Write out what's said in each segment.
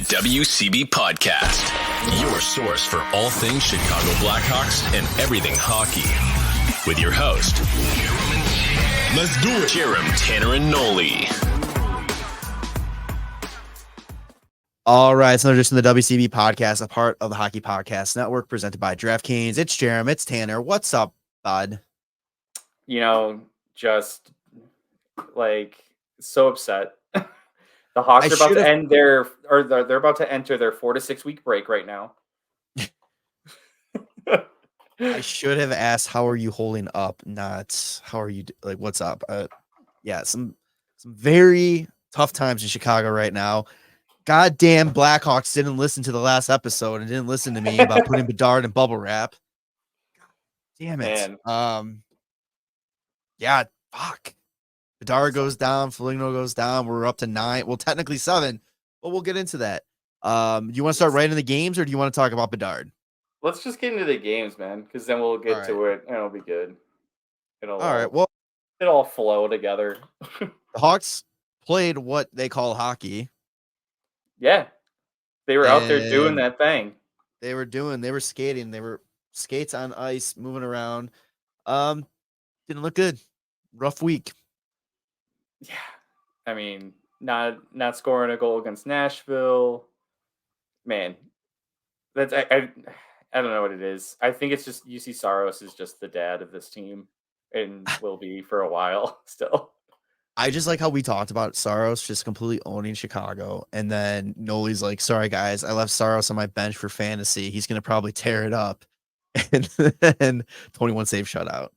WCB Podcast, your source for all things Chicago Blackhawks and everything hockey. With your host, let's do it, Jerem, Tanner, and Noli. All right, so just in the WCB Podcast, a part of the Hockey Podcast Network, presented by DraftKings. It's Jerem, it's Tanner. What's up, bud? You know, just like so upset. The Hawks are about to end they're about to enter their 4 to 6 week break right now. I should have asked, how are you holding up? Not how are you, like, what's up? Yeah, some very tough times in Chicago right now. Goddamn Blackhawks didn't listen to the last episode and didn't listen to me about putting Bedard in bubble wrap. Damn it. Man. Yeah, fuck. Bedard goes down, Foligno goes down. We're up to 9. Well, technically 7, but we'll get into that. You want to start right in the games, or do you want to talk about Bedard? Let's just get into the games, man, because then we'll get to it and it'll be good. It'll all flow together. The Hawks played what they call hockey. Yeah. They were out there doing that thing. They were skating. They were skates on ice, moving around. Didn't look good. Rough week. Yeah. I mean, not scoring a goal against Nashville. Man. That's I don't know what it is. I think it's just UC Saros is just the dad of this team and will be for a while still. I just like how we talked about Saros just completely owning Chicago. And then Noli's like, sorry, guys, I left Saros on my bench for fantasy. He's going to probably tear it up. And then 21 save shutout.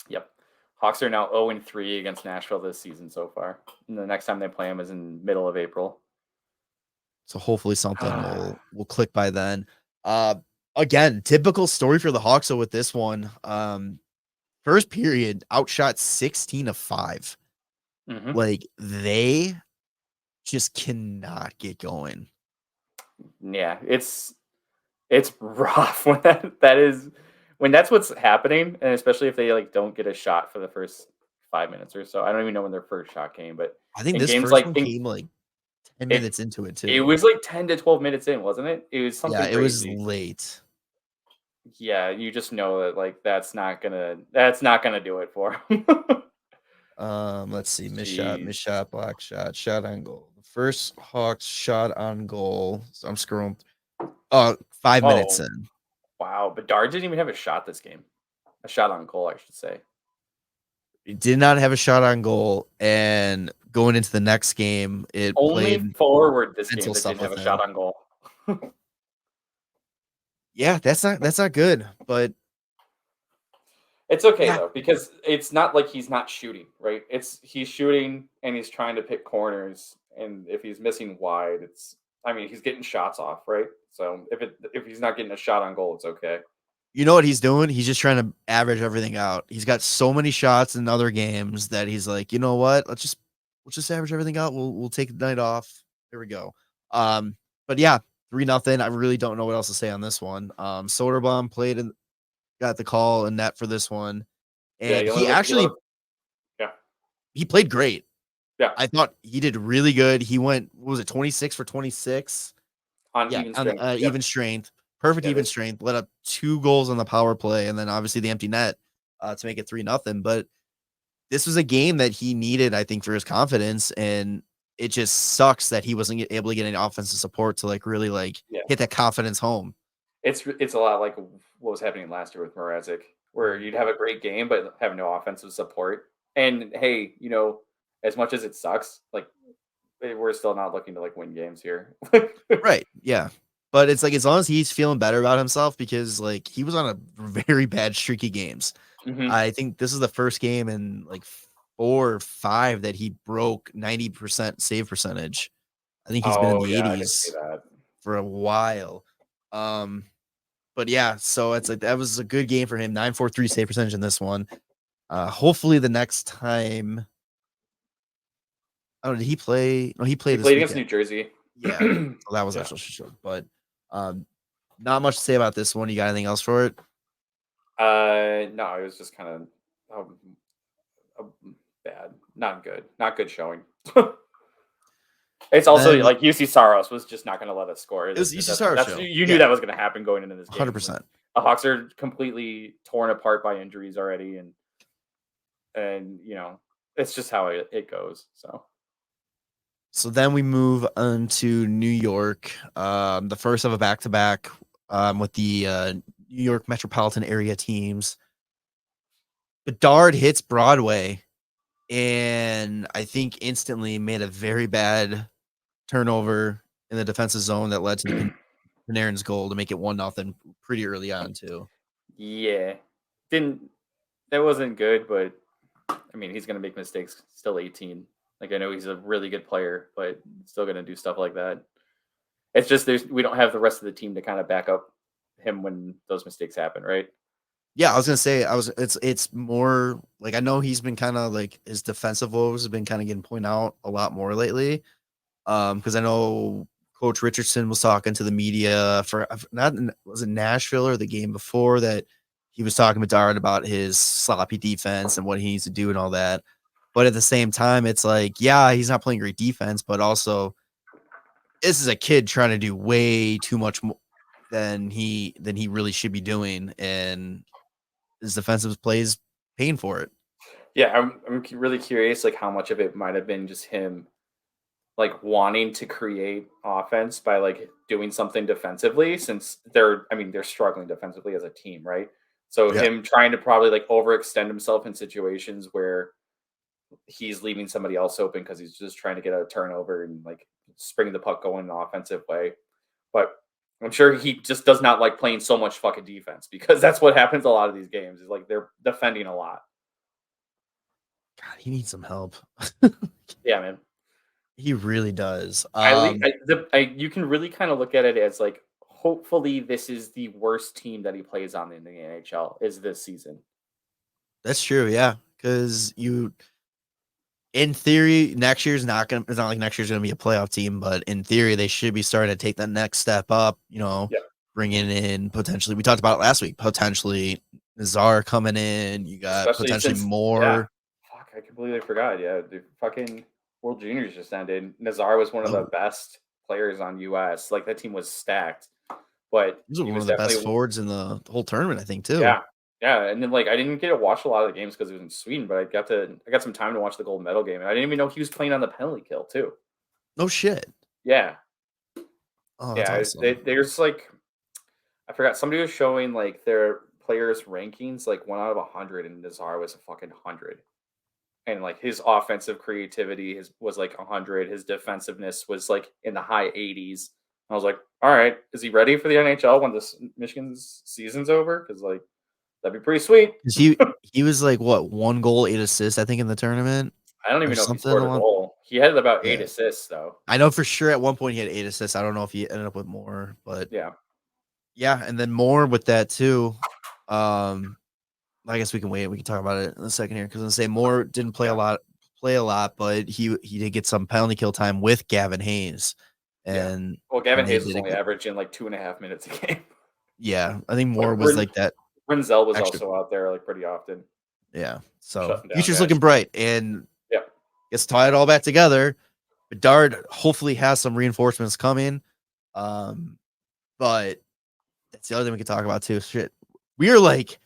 Yep. Hawks are now 0-3 against Nashville this season so far. And the next time they play them is in middle of April. So hopefully something will click by then. Again, typical story for the Hawks. So with this one, first period outshot 16-5. Mm-hmm. Like they just cannot get going. Yeah, it's rough when when that's what's happening, and especially if they like don't get a shot for the first 5 minutes or so. I don't even know when their first shot came, but I think this first one came like 10 minutes into it too. It was like 10 to 12 minutes in, wasn't it? It was something crazy. It was late. Yeah, you just know that like that's not gonna do it for him. Let's see. Missed shot, block shot, shot on goal. The first Hawks shot on goal. So I'm scrolling. 5 minutes in. Wow, Bedard didn't even have a shot this game. A shot on goal, I should say. He did not have a shot on goal, and going into the next game, it only played forward this game that didn't have a shot on goal. Yeah, that's not good, but it's okay though, because it's not like he's not shooting, right? He's shooting and he's trying to pick corners, and if he's missing wide, he's getting shots off, right? So if he's not getting a shot on goal, it's okay. You know what he's doing? He's just trying to average everything out. He's got so many shots in other games that he's like, you know what? Let's just average everything out. We'll take the night off. There we go. But yeah, 3-0. I really don't know what else to say on this one. Soderblom played and got the call and net for this one. And he played great. Yeah. I thought he did really good. He went, what was it, 26 for 26? Even strength. Perfect even strength. Let up 2 goals on the power play, and then obviously the empty net to make it 3-0. But this was a game that he needed, I think, for his confidence, and it just sucks that he wasn't able to get any offensive support to like really hit that confidence home. It's a lot like what was happening last year with Mrazek, where you'd have a great game but have no offensive support. And hey, as much as it sucks, like we're still not looking to like win games here. Right. Yeah. But it's like, as long as he's feeling better about himself, because like he was on a very bad streaky games. Mm-hmm. I think this is the first game in like 4 or 5 that he broke 90% save percentage. I think he's been in the 80s for a while. But yeah, so it's like, that was a good game for him. 943 save percentage in this one. Hopefully the next time. Oh, did he play? No, he played against New Jersey. Yeah, so that was actually short, but not much to say about this one. You got anything else for it? No, it was just kind of bad, not good showing. It's also Then like UC Saros was just not going to let us score. it was UC Saros show. You knew that was going to happen going into this game. 100%. The Hawks are completely torn apart by injuries already, and it's just how it goes. So then we move on to New York, the first of a back-to-back with the New York metropolitan area teams. Bedard hits Broadway, and I think instantly made a very bad turnover in the defensive zone that led to the Panarin's goal to make it 1-0 pretty early on too. Yeah, that wasn't good, but I mean he's gonna make mistakes. Still 18. Like I know he's a really good player, but still gonna do stuff like that. It's just we don't have the rest of the team to kind of back up him when those mistakes happen, right? Yeah, I was gonna say it's more like I know he's been kind of like his defensive woes have been kind of getting pointed out a lot more lately. Because I know Coach Richardson was talking to the media for was it Nashville or the game before that he was talking with Bedard about his sloppy defense and what he needs to do and all that. But at the same time, it's like, yeah, he's not playing great defense, but also this is a kid trying to do way too much more than he really should be doing, and his defensive plays paying for it. Yeah, I'm really curious, like how much of it might have been just him, like wanting to create offense by like doing something defensively, since they're struggling defensively as a team, right? So him trying to probably like overextend himself in situations where he's leaving somebody else open because he's just trying to get a turnover and like spring the puck going in an offensive way. But I'm sure he just does not like playing so much fucking defense, because that's what happens a lot of these games is like they're defending a lot. God, he needs some help. Yeah, man. He really does. You can really kind of look at it as like, hopefully this is the worst team that he plays on in the NHL is this season. That's true, yeah. Because in theory, next year's not gonna. It's not like next year's gonna be a playoff team, but in theory, they should be starting to take that next step up. Bringing in potentially. We talked about it last week. Potentially Nazar coming in. You got Especially potentially more. Yeah. Fuck, I completely forgot. Yeah, the fucking World Juniors just ended. Nazar was one of the best players on US. Like that team was stacked. But he was one of the best forwards in the whole tournament, I think, too. Yeah. Yeah, and then like I didn't get to watch a lot of the games because it was in Sweden, but I got some time to watch the gold medal game, and I didn't even know he was playing on the penalty kill too. No shit. Yeah. Oh, that's awesome. There's like, I forgot, somebody was showing like their players' rankings, like 1 out of 100, and Nazar was a fucking 100. And like his offensive creativity was like 100. His defensiveness was like in the high 80s. I was like, all right, is he ready for the NHL when this Michigan's season's over? Because like that'd be pretty sweet. He was like what, 1 goal, 8 assists, I think, in the tournament. I don't even know if he scored a goal. He had about 8 assists though. I know for sure at one point he had 8 assists. I don't know if he ended up with more, but yeah, and then more with that too. I guess we can wait. We can talk about it in a second here because I say Moore didn't play a lot, but he did get some penalty kill time with Gavin Hayes. And Gavin Hayes was only averaging like 2.5 minutes a game. Yeah, I think Moore was like that. Renzel was also out there like pretty often. Yeah, so future's looking bright, and gets tie it all back together. Bedard hopefully has some reinforcements coming, but that's the other thing we can talk about too. Shit, we are like,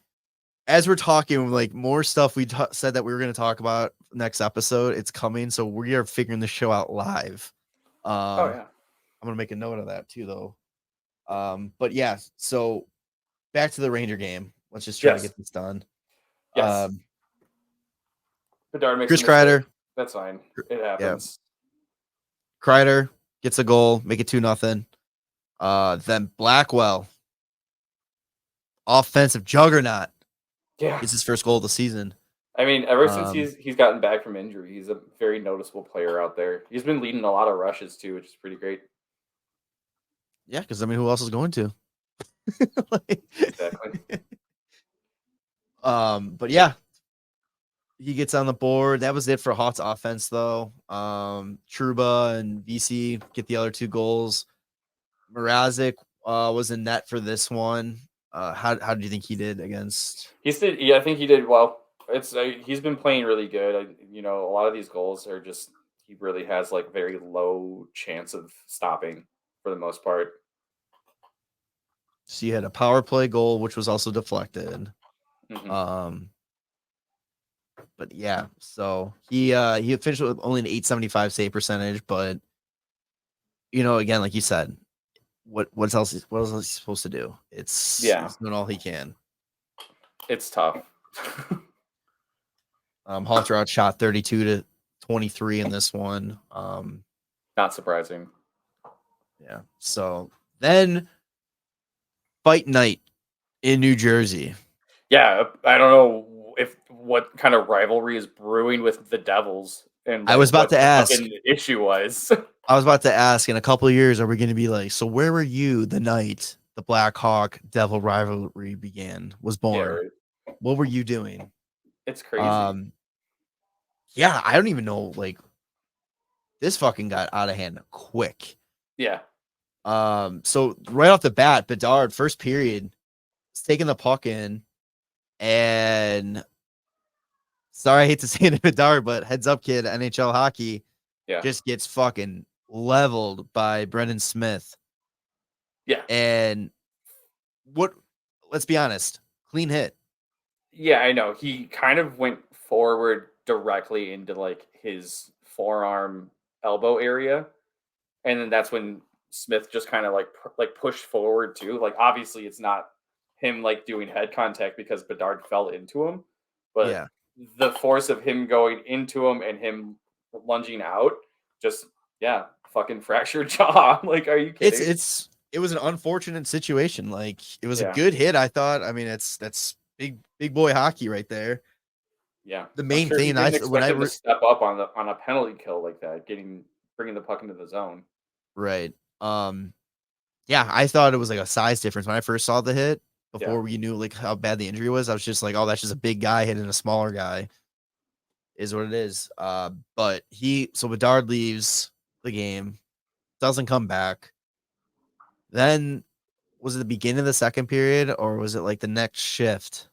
as we're talking, like more stuff we said that we were going to talk about next episode. It's coming, so we are figuring the show out live. I'm gonna make a note of that too, though. But yeah, so back to the Ranger game. Let's just try to get this done. Yes. Bedard makes Chris Kreider. That's fine. It happens. Yeah. Kreider gets a goal, make it 2-0. Then Blackwell, offensive juggernaut. Yeah. It's his first goal of the season. I mean, ever since he's gotten back from injury, he's a very noticeable player out there. He's been leading a lot of rushes too, which is pretty great. Yeah, because I mean, who else is going to? Exactly. But yeah, he gets on the board. That was it for Hawks offense, though. Trouba and VC get the other 2 goals. Mrazek was in net for this one. How do you think he did against? I think he did well. It's he's been playing really good. A lot of these goals are just he really has like very low chance of stopping for the most part. So you had a power play goal, which was also deflected. Mhm. But yeah, so he finished with only an 875 save percentage, but again, like you said, what else is he supposed to do? Yeah, He's doing all he can. it's tough. Halter outshot 32-23 in this one. Not surprising. Yeah. So then fight night in New Jersey. Yeah, I don't know if what kind of rivalry is brewing with the Devils and I like was about what to the ask. fucking issue was. I was about to ask, in a couple of years, are we going to be like, so where were you the night the Blackhawk Devil rivalry was Yeah, born? right. What were you doing? It's crazy. Yeah, I don't even know. Like, this fucking got out of hand quick. Yeah. So right off the bat, Bedard, first period, is taking the puck in, and sorry, I hate to say it, Bedard, but heads up, kid, NHL hockey Yeah. just gets fucking leveled by Brendan Smith. Yeah. And let's be honest, clean hit. Yeah, I know. He kind of went forward directly into like his forearm elbow area. And then that's when Smith just kind of like pushed forward too. Like obviously it's not him like doing head contact because Bedard fell into him, but Yeah. the force of him going into him and him lunging out just fucking fractured jaw. Like, are you kidding? It was an unfortunate situation. Like, it was a Yeah. good hit, I thought. I mean, that's big boy hockey right there. Yeah. The I'm main sure he thing didn't expect him to step up on a penalty kill like that, bringing the puck into the zone. right. Yeah, I thought it was like a size difference when I first saw the hit. Yeah. Before we knew like how bad the injury was, I was just like, oh, that's just a big guy hitting a smaller guy. Is what it is. But Bedard leaves the game, doesn't come back. Then was it the beginning of the second period or was it like the next shift?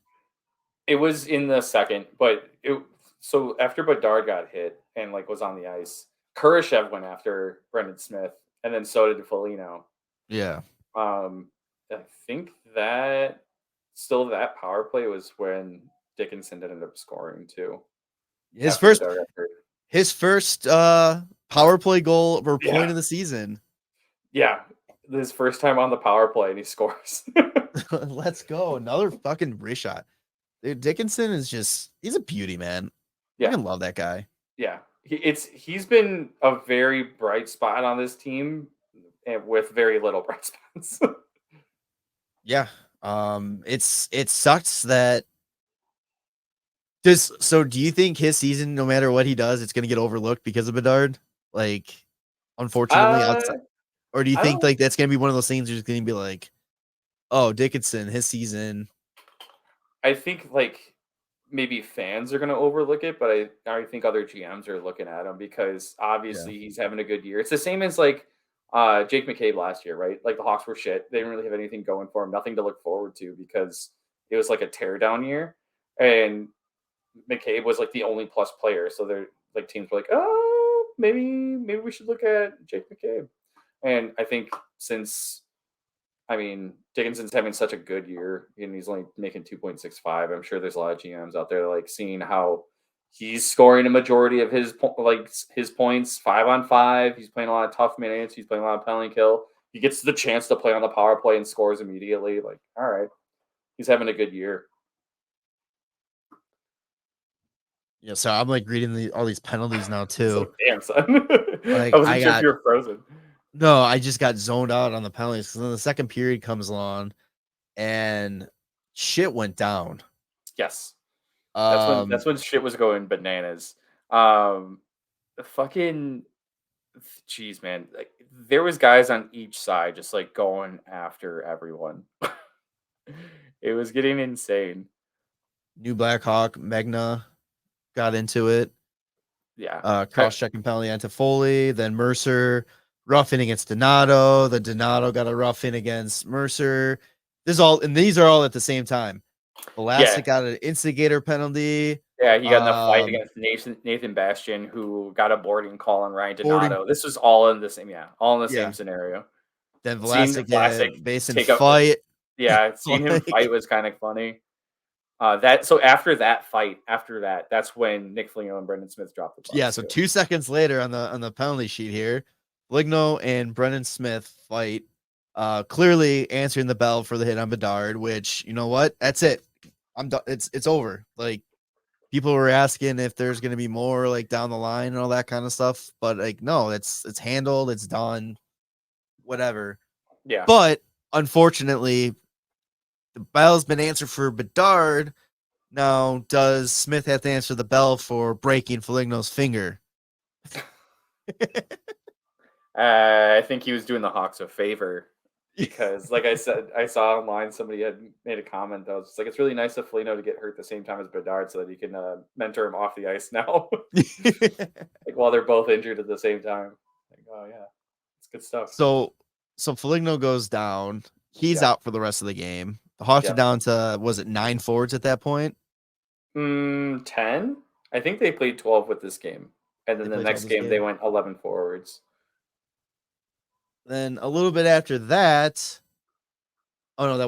It was in the second, but so after Bedard got hit and like was on the ice, Kurashev went after Brendan Smith, and then so did Foligno. Yeah. I think that power play was when Dickinson ended up scoring too. His After first Bedard got hurt. his first power play goal or Yeah. point of the season. Yeah, his first time on the power play and he scores. Let's go. Another fucking wrist shot. Dude, Dickinson is he's a beauty, man. Yeah. I love that guy. Yeah. He's been a very bright spot on this team and with very little bright spots. Yeah. It sucks that do you think his season, no matter what he does, it's gonna get overlooked because of Bedard? Like, unfortunately, or do you think like that's gonna be one of those things that's gonna be like, oh, Dickinson, his season? I think like maybe fans are going to overlook it, but I think other GMs are looking at him because obviously he's having a good year. It's the same as like Jake McCabe last year, right? Like the Hawks were shit. They didn't really have anything going for him, nothing to look forward to because it was like a teardown year. And McCabe was like the only plus player. So they're like teams were like, oh, maybe we should look at Jake McCabe. And I think Dickinson's having such a good year and he's only making 2.65. I'm sure there's a lot of GMs out there like seeing how he's scoring a majority of his points 5-on-5. He's playing a lot of tough minutes. He's playing a lot of penalty kill. He gets the chance to play on the power play and scores immediately. Like, all right, he's having a good year. Yeah, so I'm like reading all these penalties now too. Like, damn, son. Like, I wasn't sure if you were frozen. No, I just got zoned out on the penalties because then the second period comes along and shit went down. Yes. That's when shit was going bananas. Fucking jeez, man. Like there was guys on each side just like going after everyone. It was getting insane. New Blackhawk, Magna got into it. Yeah. Cross-checking penalty onto Foley, then Mercer roughing against Donato. The Donato got a rough in against Mercer. These are all at the same time. Vlasic got an instigator penalty. Yeah, he got in a fight against Nathan Bastian, who got a boarding call on Ryan Donato. This was all in the same scenario. Then Seeing Vlasic Vlasic Basin take up fight. seeing him fight was kind of funny. After that, that's when Nick Foligno and Brendan Smith dropped the ball. Yeah, so 2 seconds later on the penalty sheet here, Foligno and Brendan Smith fight. Clearly answering the bell for the hit on Bedard, which, you know what? That's it. I'm done. It's over. Like, people were asking if there's going to be more like down the line and all that kind of stuff, but like, no, it's handled, it's done, whatever. Yeah. But unfortunately, the bell's been answered for Bedard. Now, does Smith have to answer the bell for breaking Foligno's finger? I think he was doing the Hawks a favor because, like I said, I saw online somebody had made a comment that was just like, it's really nice of Foligno to get hurt the same time as Bedard so that he can mentor him off the ice now. Like, while they're both injured at the same time. Like, oh, yeah, it's good stuff. So Foligno goes down. He's out for the rest of the game. The Hawks are down to, was it 9 forwards at that point? 10. I think they played 12 with this game. And then the next game, they went 11 forwards. Then a little bit after that, oh no, that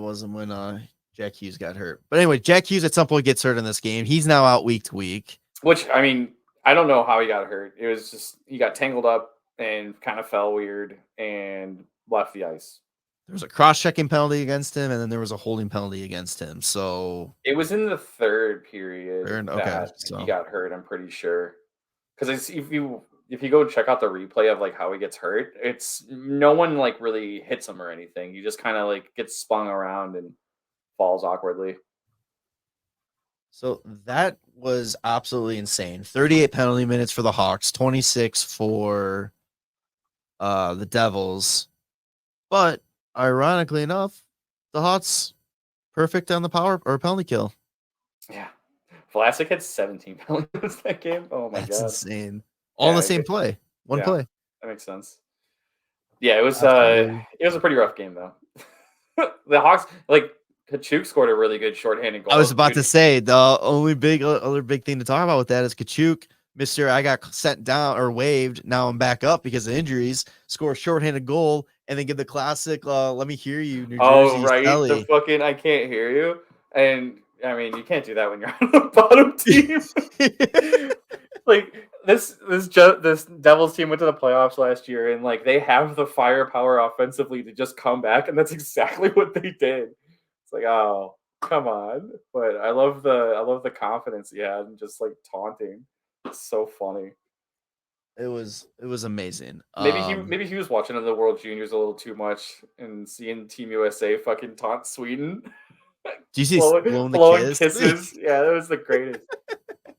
wasn't when Jack Hughes got hurt. But anyway, Jack Hughes at some point gets hurt in this game. He's now out week to week. Which, I mean, I don't know how he got hurt. It was just he got tangled up and kind of fell weird and left the ice. There was a cross-checking penalty against him, and then there was a holding penalty against him. So it was in the third period so he got hurt, I'm pretty sure. Because if you go check out the replay of like how he gets hurt, it's no one like really hits him or anything. He just kind of like gets spun around and falls awkwardly. So that was absolutely insane. 38 penalty minutes for the Hawks, 26 for the Devils. But ironically enough, the Hawks perfect on the power or penalty kill. Yeah. Vlasic had 17 penalties that game. Oh my god. That's insane. All in the same play. One play. That makes sense. Yeah, it was a pretty rough game though. The Hawks, like, Kachuk scored a really good shorthanded goal. I was about to say the only other big thing to talk about with that is Kachuk, Mr. I got sent down or waived. Now I'm back up because of injuries. Score a shorthanded goal and then give the classic let me hear you, New Jersey. Right. Skelly. The fucking I can't hear you. And I mean, you can't do that when you're on the bottom team. Like this Devils team went to the playoffs last year, and like they have the firepower offensively to just come back, and that's exactly what they did. It's like, oh, come on! But I love the confidence he had and just like taunting. It's so funny. It was amazing. Maybe he was watching the World Juniors a little too much and seeing Team USA fucking taunt Sweden. Do you see blowing kisses? Yeah, that was the greatest.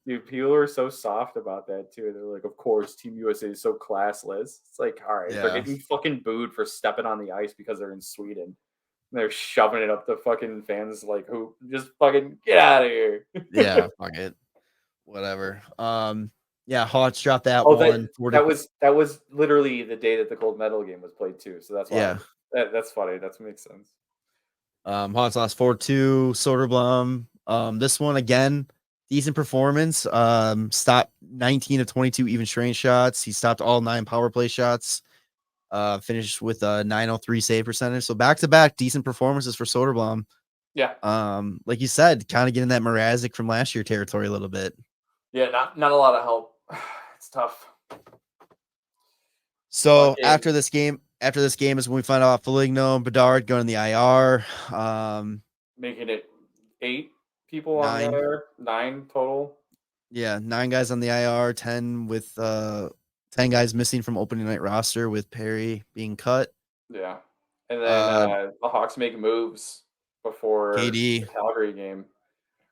Dude, people were so soft about that too. They're like, of course, Team USA is so classless. It's like, all right, they're getting fucking booed for stepping on the ice because they're in Sweden. And they're shoving it up the fucking fans like, who just fucking get out of here. Yeah, fuck it. Whatever. Yeah, Hawks dropped that one. That was literally the day that the gold medal game was played too. So that's why that's funny. That makes sense. Hawks lost 4-2. Soderblom. This one again, decent performance. Stopped 19 of 22 even strength shots. He stopped all 9 power play shots. Finished with a 903 save percentage. So back to back decent performances for Soderblom. Yeah. Like you said, kind of getting that Mrazek from last year territory a little bit. Yeah, not a lot of help. It's tough. So after this game is when we find out Foligno and Bedard going to the IR. Making it 8 people on the IR, 9 total. Yeah, 9 guys on the IR, 10 with 10 guys missing from opening night roster with Perry being cut. Yeah. And then the Hawks make moves before KD the Calgary game.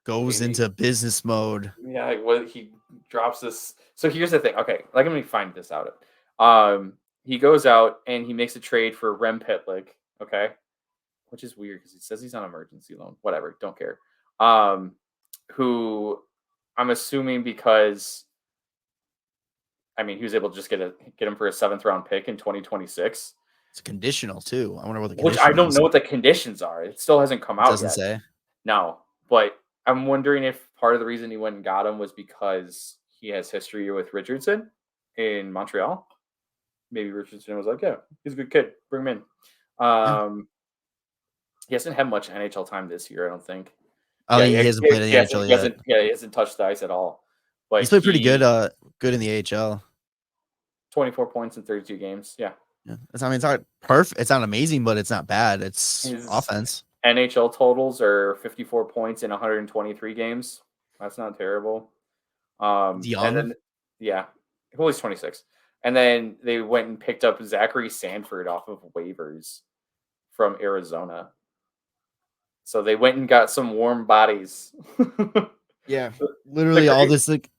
Goes into business mode. Yeah, like he drops this. So here's the thing. Okay, let me find this out. He goes out and he makes a trade for Rem Pitlick. Okay, which is weird because he says he's on emergency loan. Whatever, don't care. Who I'm assuming because he was able to just get him for a 7th round pick in 2026. It's conditional too. I wonder what the which I don't know what the conditions are. It still hasn't come out. Doesn't say. No, but I'm wondering if part of the reason he went and got him was because he has history with Richardson in Montreal. Maybe Richardson was like, yeah, he's a good kid. Bring him in. Yeah. He hasn't had much NHL time this year, I don't think. Oh, Yeah, he hasn't played in the NHL yet. He hasn't touched the ice at all. But He's played pretty good. Good in the AHL. 24 points in 32 games. Yeah. Yeah, I mean, it's not perfect. It's not amazing, but it's not bad. It's His offense. NHL totals are 54 points in 123 games. That's not terrible. Young. And then, yeah, well, he's 26. And then they went and picked up Zachary Sanford off of waivers from Arizona. So they went and got some warm bodies. Yeah, literally all this. Like,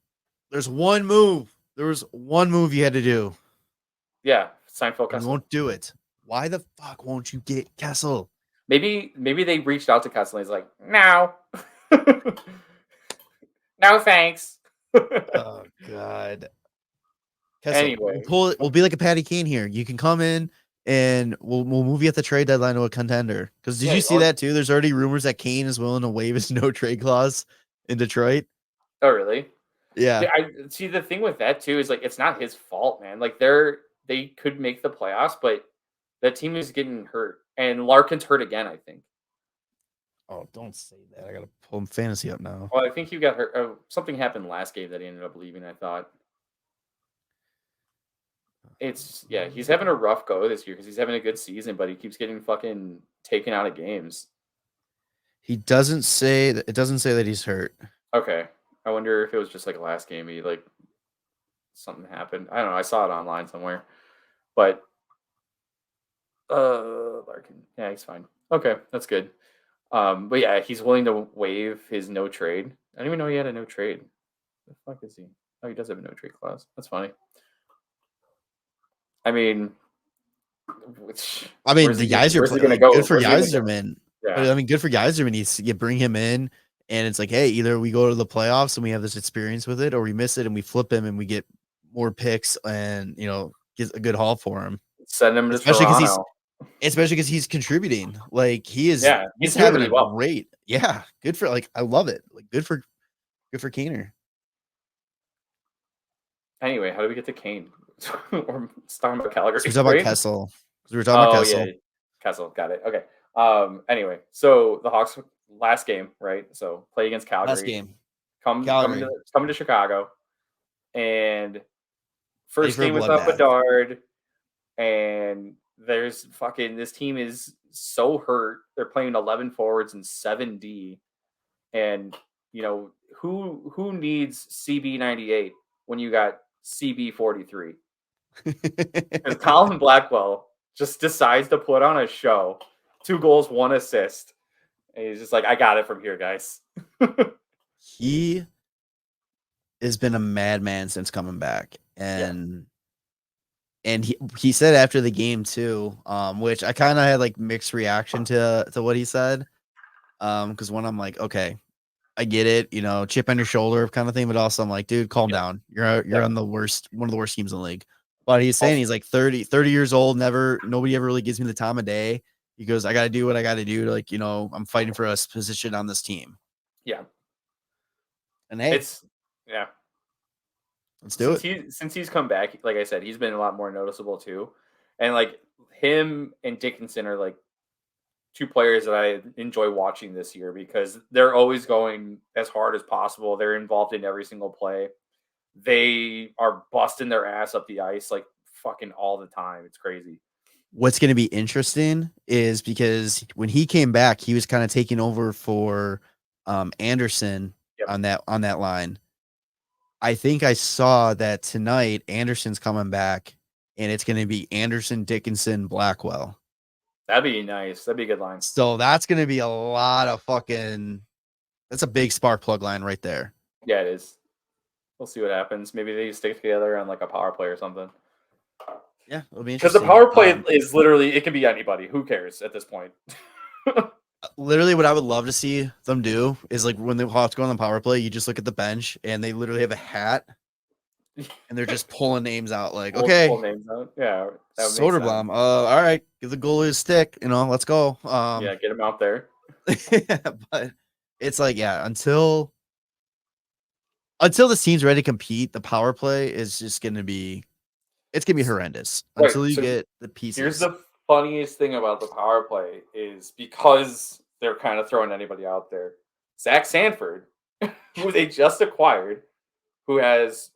there's one move. There was one move you had to do. Yeah, Seinfeld. You won't do it. Why the fuck won't you get Kessel? Maybe they reached out to Kessel. And he's like, no, no thanks. Oh God. Kessel, Anyway, we'll be like a Patty Kane here. You can come in and we'll move you at the trade deadline to a contender. Because did you see that too? There's already rumors that Kane is willing to waive his no trade clause in Detroit. Oh really? Yeah. I see. The thing with that too is like it's not his fault, man. Like they could make the playoffs, but that team is getting hurt, and Larkin's hurt again. I think. Oh, don't say that. I gotta pull him fantasy up now. Well, I think he got hurt. Something happened last game that he ended up leaving. I thought. He's having a rough go this year because he's having a good season, but he keeps getting fucking taken out of games. It doesn't say that he's hurt. Okay. I wonder if it was just like last game he like something happened. I don't know. I saw it online somewhere. But Larkin. Yeah, he's fine. Okay, that's good. But yeah, he's willing to waive his no trade. I didn't even know he had a no trade. The fuck is he? Oh, he does have a no trade clause. That's funny. I mean, the Yzerman going to go? Good for Yzerman. Yeah. But, I mean, good for Yzerman. You bring him in, and it's like, hey, either we go to the playoffs and we have this experience with it, or we miss it and we flip him and we get more picks and get a good haul for him. Send him to Toronto. Especially because he's contributing. Like he is. Yeah, he's having really great. Yeah, good for I love it. Like good for Kaner. Anyway, how do we get to Kane? We're talking about Calgary. So we're talking about Kessel. We were talking about Kessel. Yeah. Kessel, got it. Okay. Anyway, so the Hawks last game, right? So play against Calgary. Last game. Coming to Chicago, and first game without Bedard, and there's this team is so hurt. They're playing 11 forwards and 7D, and who needs CB98 when you got CB43? Because Colin Blackwell just decides to put on a show. 2 goals, 1 assist. And he's just like, I got it from here, guys. He has been a madman since coming back. And he said after the game too, which I kind of had mixed reaction to what he said. Because when I'm like, okay, I get it, chip on your shoulder kind of thing, but also I'm like, dude, calm down. You're on one of the worst teams in the league. But he's saying he's like 30 years old. Nobody ever really gives me the time of day. He goes, I got to do what I got to do to, I'm fighting for a position on this team. Yeah. And hey, let's do it. Since he's come back, like I said, he's been a lot more noticeable too. And him and Dickinson are 2 players that I enjoy watching this year because they're always going as hard as possible. They're involved in every single play. They are busting their ass up the ice fucking all the time. It's crazy. What's going to be interesting is because when he came back, he was kind of taking over for Anderson on that line. I think I saw that tonight Anderson's coming back and it's going to be Anderson, Dickinson, Blackwell. That'd be nice. That'd be a good line. So that's going to be a lot of that's a big spark plug line right there. Yeah, it is. We'll see what happens. Maybe they stick together on a power play or something. Yeah, it'll be interesting. Because the power play is literally, it can be anybody. Who cares at this point? Literally, what I would love to see them do is when the Hawks go on the power play, you just look at the bench and they literally have a hat and they're just pulling names out. Okay, pull names out. Yeah, Soderblom. All right, give the goalie a stick. Let's go. Yeah, get him out there. But it's like, yeah, until this team's ready to compete, the power play is just gonna be horrendous Right. until you So get the here's pieces. the funniest thing about the power play is because they're kind of throwing anybody out there. Zach Sanford, who they just acquired, who has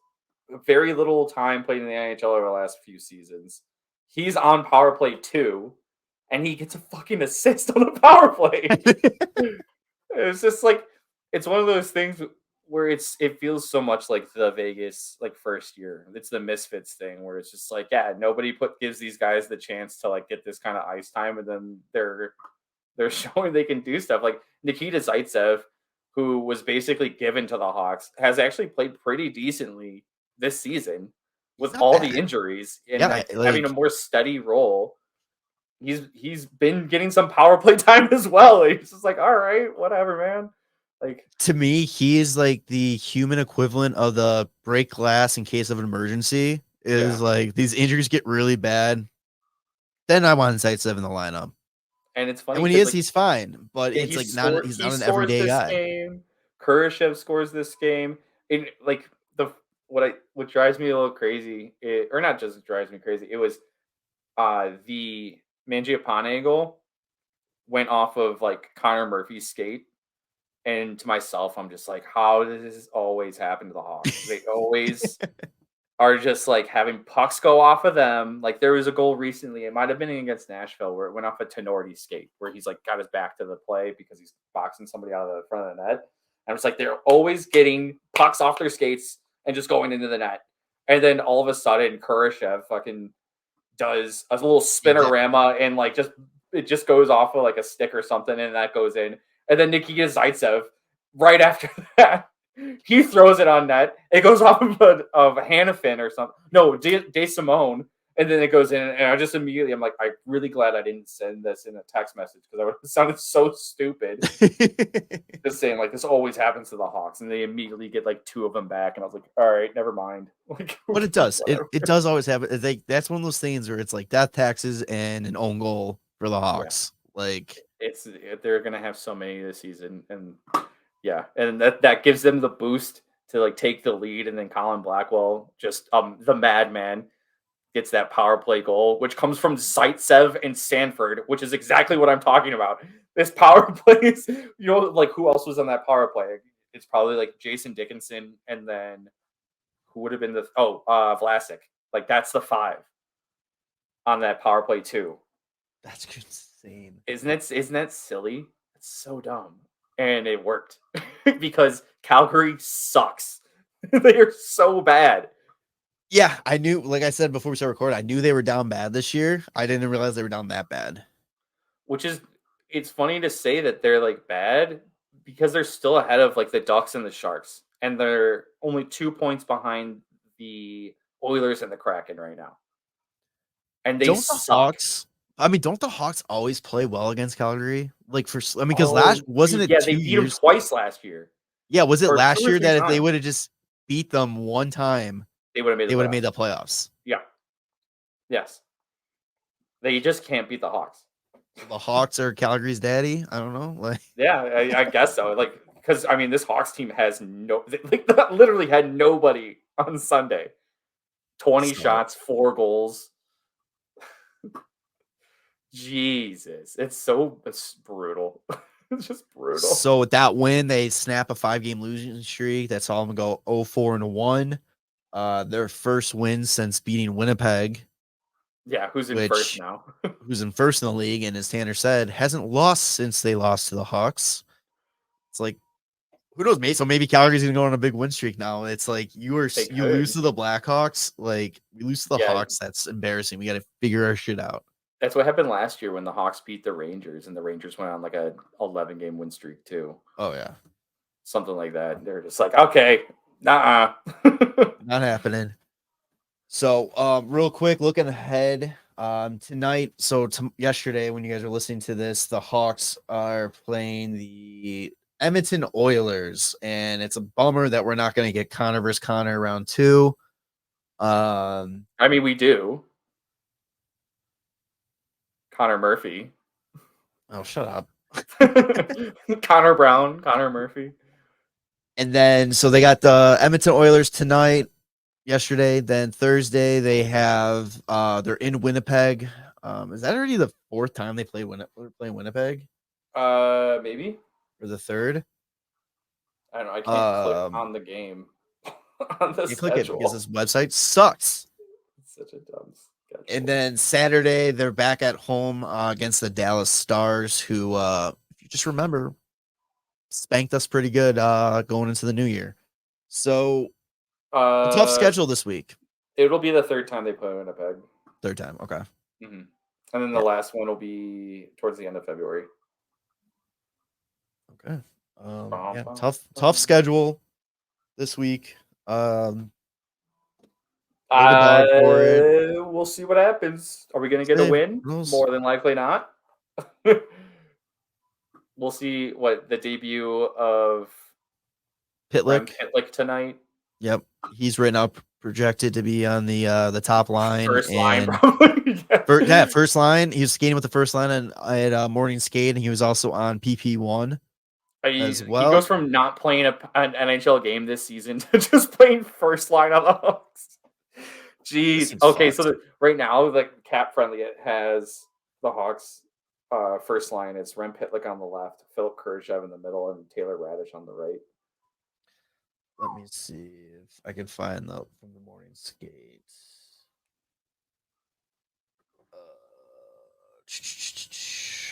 very little time played in the NHL over the last few seasons. He's on power play 2, and he gets a fucking assist on the power play. It's just like it's one of those things where it feels so much like the Vegas like first year. It's the Misfits thing where it's just like, yeah, nobody gives these guys the chance to like get this kind of ice time, and then they're showing they can do stuff. Like Nikita Zaitsev, who was basically given to the Hawks, has actually played pretty decently this season He's with not all bad. the injuries and Yeah, like having a like more steady role. He's been getting some power play time as well. He's just like, all right, whatever, man. Like, to me, he is like the human equivalent of the break glass in case of an emergency. Is yeah. like these injuries get really bad, then I want Zaitsev in the lineup. And it's And funny when he because is, like he's fine, but yeah, it's like not he's he not an scores everyday this guy. game. Kurashev scores this game. And like what drives me a little crazy, or not just drives me crazy, it was the Mangiapane goal went off of like Connor Murphy's skate. And to myself, I'm just like, how does this always happen to the Hawks? They always are just like having pucks go off of them. Like there was a goal recently, it might have been against Nashville, where it went off a Tenorti skate, where he's like got his back to the play because he's boxing somebody out of the front of the net. And it's like they're always getting pucks off their skates and just going into the net. And then all of a sudden, Kurashev fucking does a little spinorama and like it just goes off of like a stick or something, and that goes in. And then Nikita Zaitsev, right after that, he throws it on net. It goes off of Hannafin or something. No, De Simone. And then it goes in, and I just immediately, I'm like, I'm really glad I didn't send this in a text message because I would have sounded so stupid. Just saying, like, this always happens to the Hawks, and they immediately get like 2 of them back, and I was like, all right, never mind. Like, But it does. It does always happen. That's one of those things where it's like death taxes and an own goal for the Hawks. Yeah. Like they're gonna have so many this season, and yeah, and that gives them the boost to like take the lead, and then Colin Blackwell, just the madman, gets that power play goal, which comes from Zaitsev and Sanford, which is exactly what I'm talking about. This power play is, like who else was on that power play? It's probably like Jason Dickinson, and then who would have been Vlasic. Like that's the 5 on that power play too. That's insane. Isn't that silly? It's so dumb. And it worked because Calgary sucks. They are so bad. Yeah, I knew, like I said before we started recording, I knew they were down bad this year. I didn't realize they were down that bad. Which is, it's funny to say that they're like bad because they're still ahead of like the Ducks and the Sharks. And they're only 2 points behind the Oilers and the Kraken right now. And they suck. Don't the Hawks always play well against Calgary? Like because wasn't it 2 they beat years them twice last year. Yeah, was it last year that if they times. would have just beat them one time, they would have made the playoffs? Yeah. Yes. They just can't beat the Hawks. The Hawks are Calgary's daddy? I don't know. Like, yeah, I guess so. Like, because I mean, this Hawks team has literally had nobody on Sunday. 20 shots, 4 goals. Jesus, it's brutal. It's just brutal. So with that win, they snap a 5-game losing streak. That's all I'm gonna go 0-4-1. Their first win since beating Winnipeg. Yeah, who's in first now? Who's in first in the league, and as Tanner said, hasn't lost since they lost to the Hawks. It's like, who knows, mate? So maybe Calgary's gonna go on a big win streak now. It's like you lose to the Blackhawks, like we lose to the Hawks. That's embarrassing. We got to figure our shit out. That's what happened last year when the Hawks beat the Rangers, and the Rangers went on like a 11-game win streak too. Oh yeah, something like that. They're just like, okay, not happening. So, real quick, looking ahead, tonight. So yesterday, when you guys are listening to this, the Hawks are playing the Edmonton Oilers, and it's a bummer that we're not going to get Connor versus Connor round 2. I mean, we do. Connor Murphy. Oh, shut up. Connor Brown, Connor Murphy. And then so they got the Edmonton Oilers tonight, yesterday. Then Thursday they have they're in Winnipeg. Is that already the fourth time they playing Winnipeg? Maybe. Or the third? I don't know. I can't click on the game on the You click it because schedule. this website sucks. It's such a dumb schedule. And then Saturday they're back at home against the Dallas Stars, who if you just remember spanked us pretty good going into the new year. So a tough schedule this week. It'll be the third time they play Winnipeg. Third time, okay. Mm-hmm. And then the last one will be towards the end of February. Okay. Yeah, tough schedule this week. We'll see what happens. Are we going to get a win? More than likely not. We'll see what the debut of Pitlick tonight. Yep, he's written up, projected to be on the top line. First line, probably. First line. He was skating with the first line at morning skate, and he was also on PP1 as well. He goes from not playing an NHL game this season to just playing first line on the Hawks. Jeez. Okay, so right now, like cap friendly, it has the Hawks first line. It's Rem Pitlick on the left, Philip Kurashev in the middle, and Taylor Radish on the right. Let me see if I can find the from the morning skates.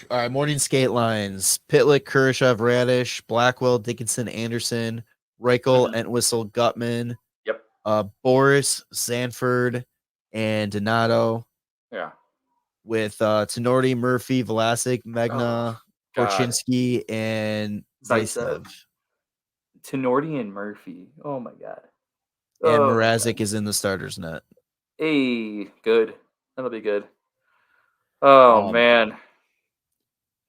All right, morning skate lines: Pitlick, Kurashev, Radish, Blackwell, Dickinson, Anderson, Reichel, Entwistle, Gutman. Yep. Boris, Sanford, and Donato. Yeah. With Tenorti, Murphy, Vlasic, Megna, Korchinski, and Zaitsev. Tenorti and Murphy. Oh my god. And Mrazek is in the starter's net. Hey, good. That'll be good. Oh man.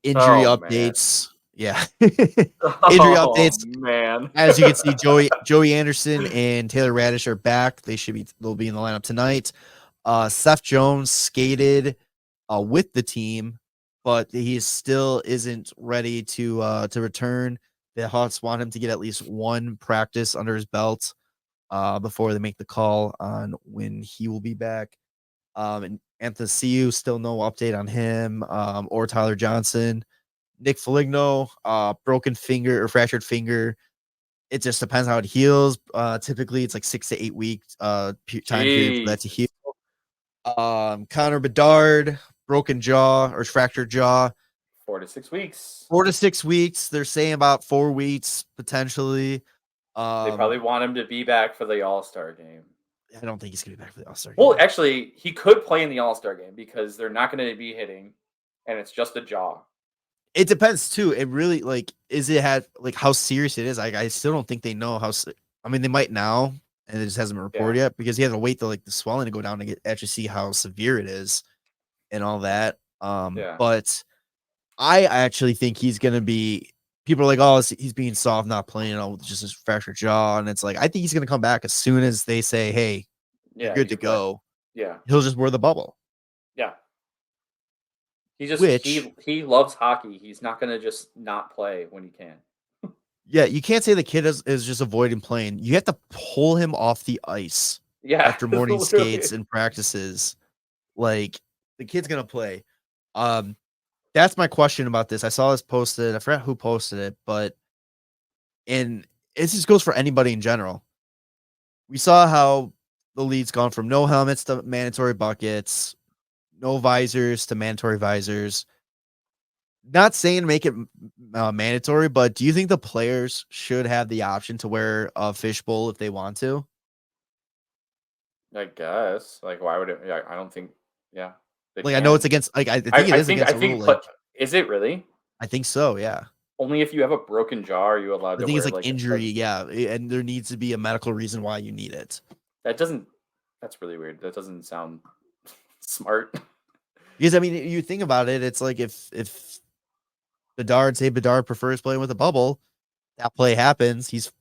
Injury updates. Man. Yeah. Injury updates. Man. As you can see, Joey Anderson and Taylor Radish are back. They'll be in the lineup tonight. Seth Jones skated with the team, but he still isn't ready to return. The Hawks want him to get at least one practice under his belt before they make the call on when he will be back. And Anthony still no update on him or Tyler Johnson. Nick Foligno, broken finger or fractured finger. It just depends how it heals. Typically, it's like 6 to 8 week time period for that to heal. Connor Bedard, broken jaw or fractured jaw. 4 to 6 weeks. 4 to 6 weeks. They're saying about 4 weeks potentially. They probably want him to be back for the All-Star game. I don't think he's going to be back for the All-Star game. Well, actually, he could play in the All-Star game because they're not going to be hitting, and it's just a jaw. It depends too. It really how serious it is. I still don't think they know how. I mean, they might now, and it just hasn't been reported yet because you have to wait till the swelling to go down to actually see how severe it is, and all that. But I actually think he's gonna be. People are like, oh, he's being soft, not playing, just his fractured jaw, and it's like I think he's gonna come back as soon as they say, hey, you're good to go. Yeah, he'll just wear the bubble. Yeah. He loves hockey. He's not going to just not play when he can. Yeah, you can't say the kid is just avoiding playing. You have to pull him off the ice after morning skates and practices. Like, the kid's going to play. That's my question about this. I saw this posted. I forgot who posted it, but it just goes for anybody in general. We saw how the league's gone from no helmets to mandatory buckets, no visors to mandatory visors. Not saying make it mandatory, but do you think the players should have the option to wear a fishbowl if they want to? I guess. Like, why would it? Yeah, I don't think. Yeah. I know it's against. I think it is against the rule. Is it really? I think so. Yeah. Only if you have a broken jaw are you allowed to. I think it's like injury. Yeah, and there needs to be a medical reason why you need it. That's really weird. That doesn't sound smart. Because I mean, you think about it, it's like if Bedard prefers playing with a bubble, that play happens, he's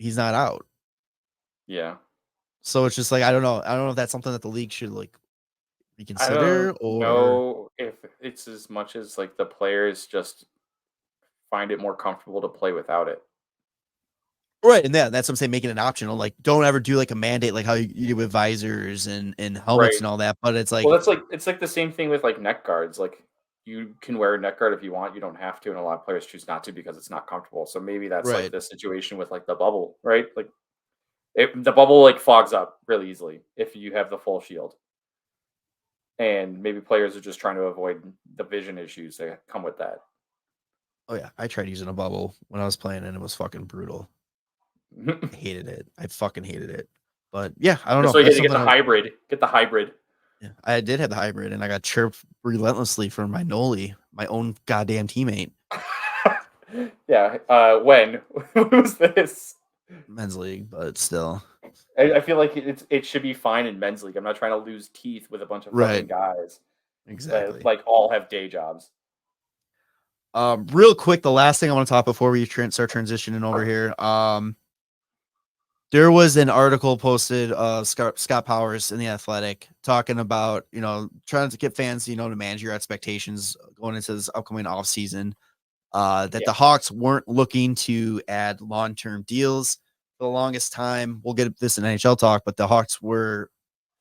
not out. Yeah. So it's just like I don't know if that's something that the league should reconsider or if it's as much as the players just find it more comfortable to play without it. Right, and that's what I'm saying, making it optional. Like, don't ever do like a mandate like how you do with visors and helmets Right. and all that. But it's Well, like, that's like it's like the same thing with like neck guards. Like you can wear a neck guard if you want, you don't have to, and a lot of players choose not to because it's not comfortable. So maybe that's like right, the situation with like the bubble, right? Like the bubble like fogs up really easily if you have the full shield. And maybe players are just trying to avoid the vision issues that come with that. oh yeah, I tried using a bubble when I was playing, and it was fucking brutal. I hated it. I fucking hated it. But yeah, I don't That's know. why you had That's to get something the hybrid. Get the hybrid. yeah, I did have the hybrid, and I got chirped relentlessly from my Noli, my own goddamn teammate. Yeah. When? What was this? Men's league, but still. I feel like it should be fine in men's league. I'm not trying to lose teeth with a bunch of fucking Right. guys that Exactly. like all have day jobs. Real quick, the last thing I want to talk before we start transitioning over here. There was an article posted Scott Powers in the Athletic talking about, trying to get fans, to manage your expectations going into this upcoming offseason. That Yeah. the Hawks weren't looking to add long-term deals for the longest time. We'll get this in NHL talk, but the Hawks were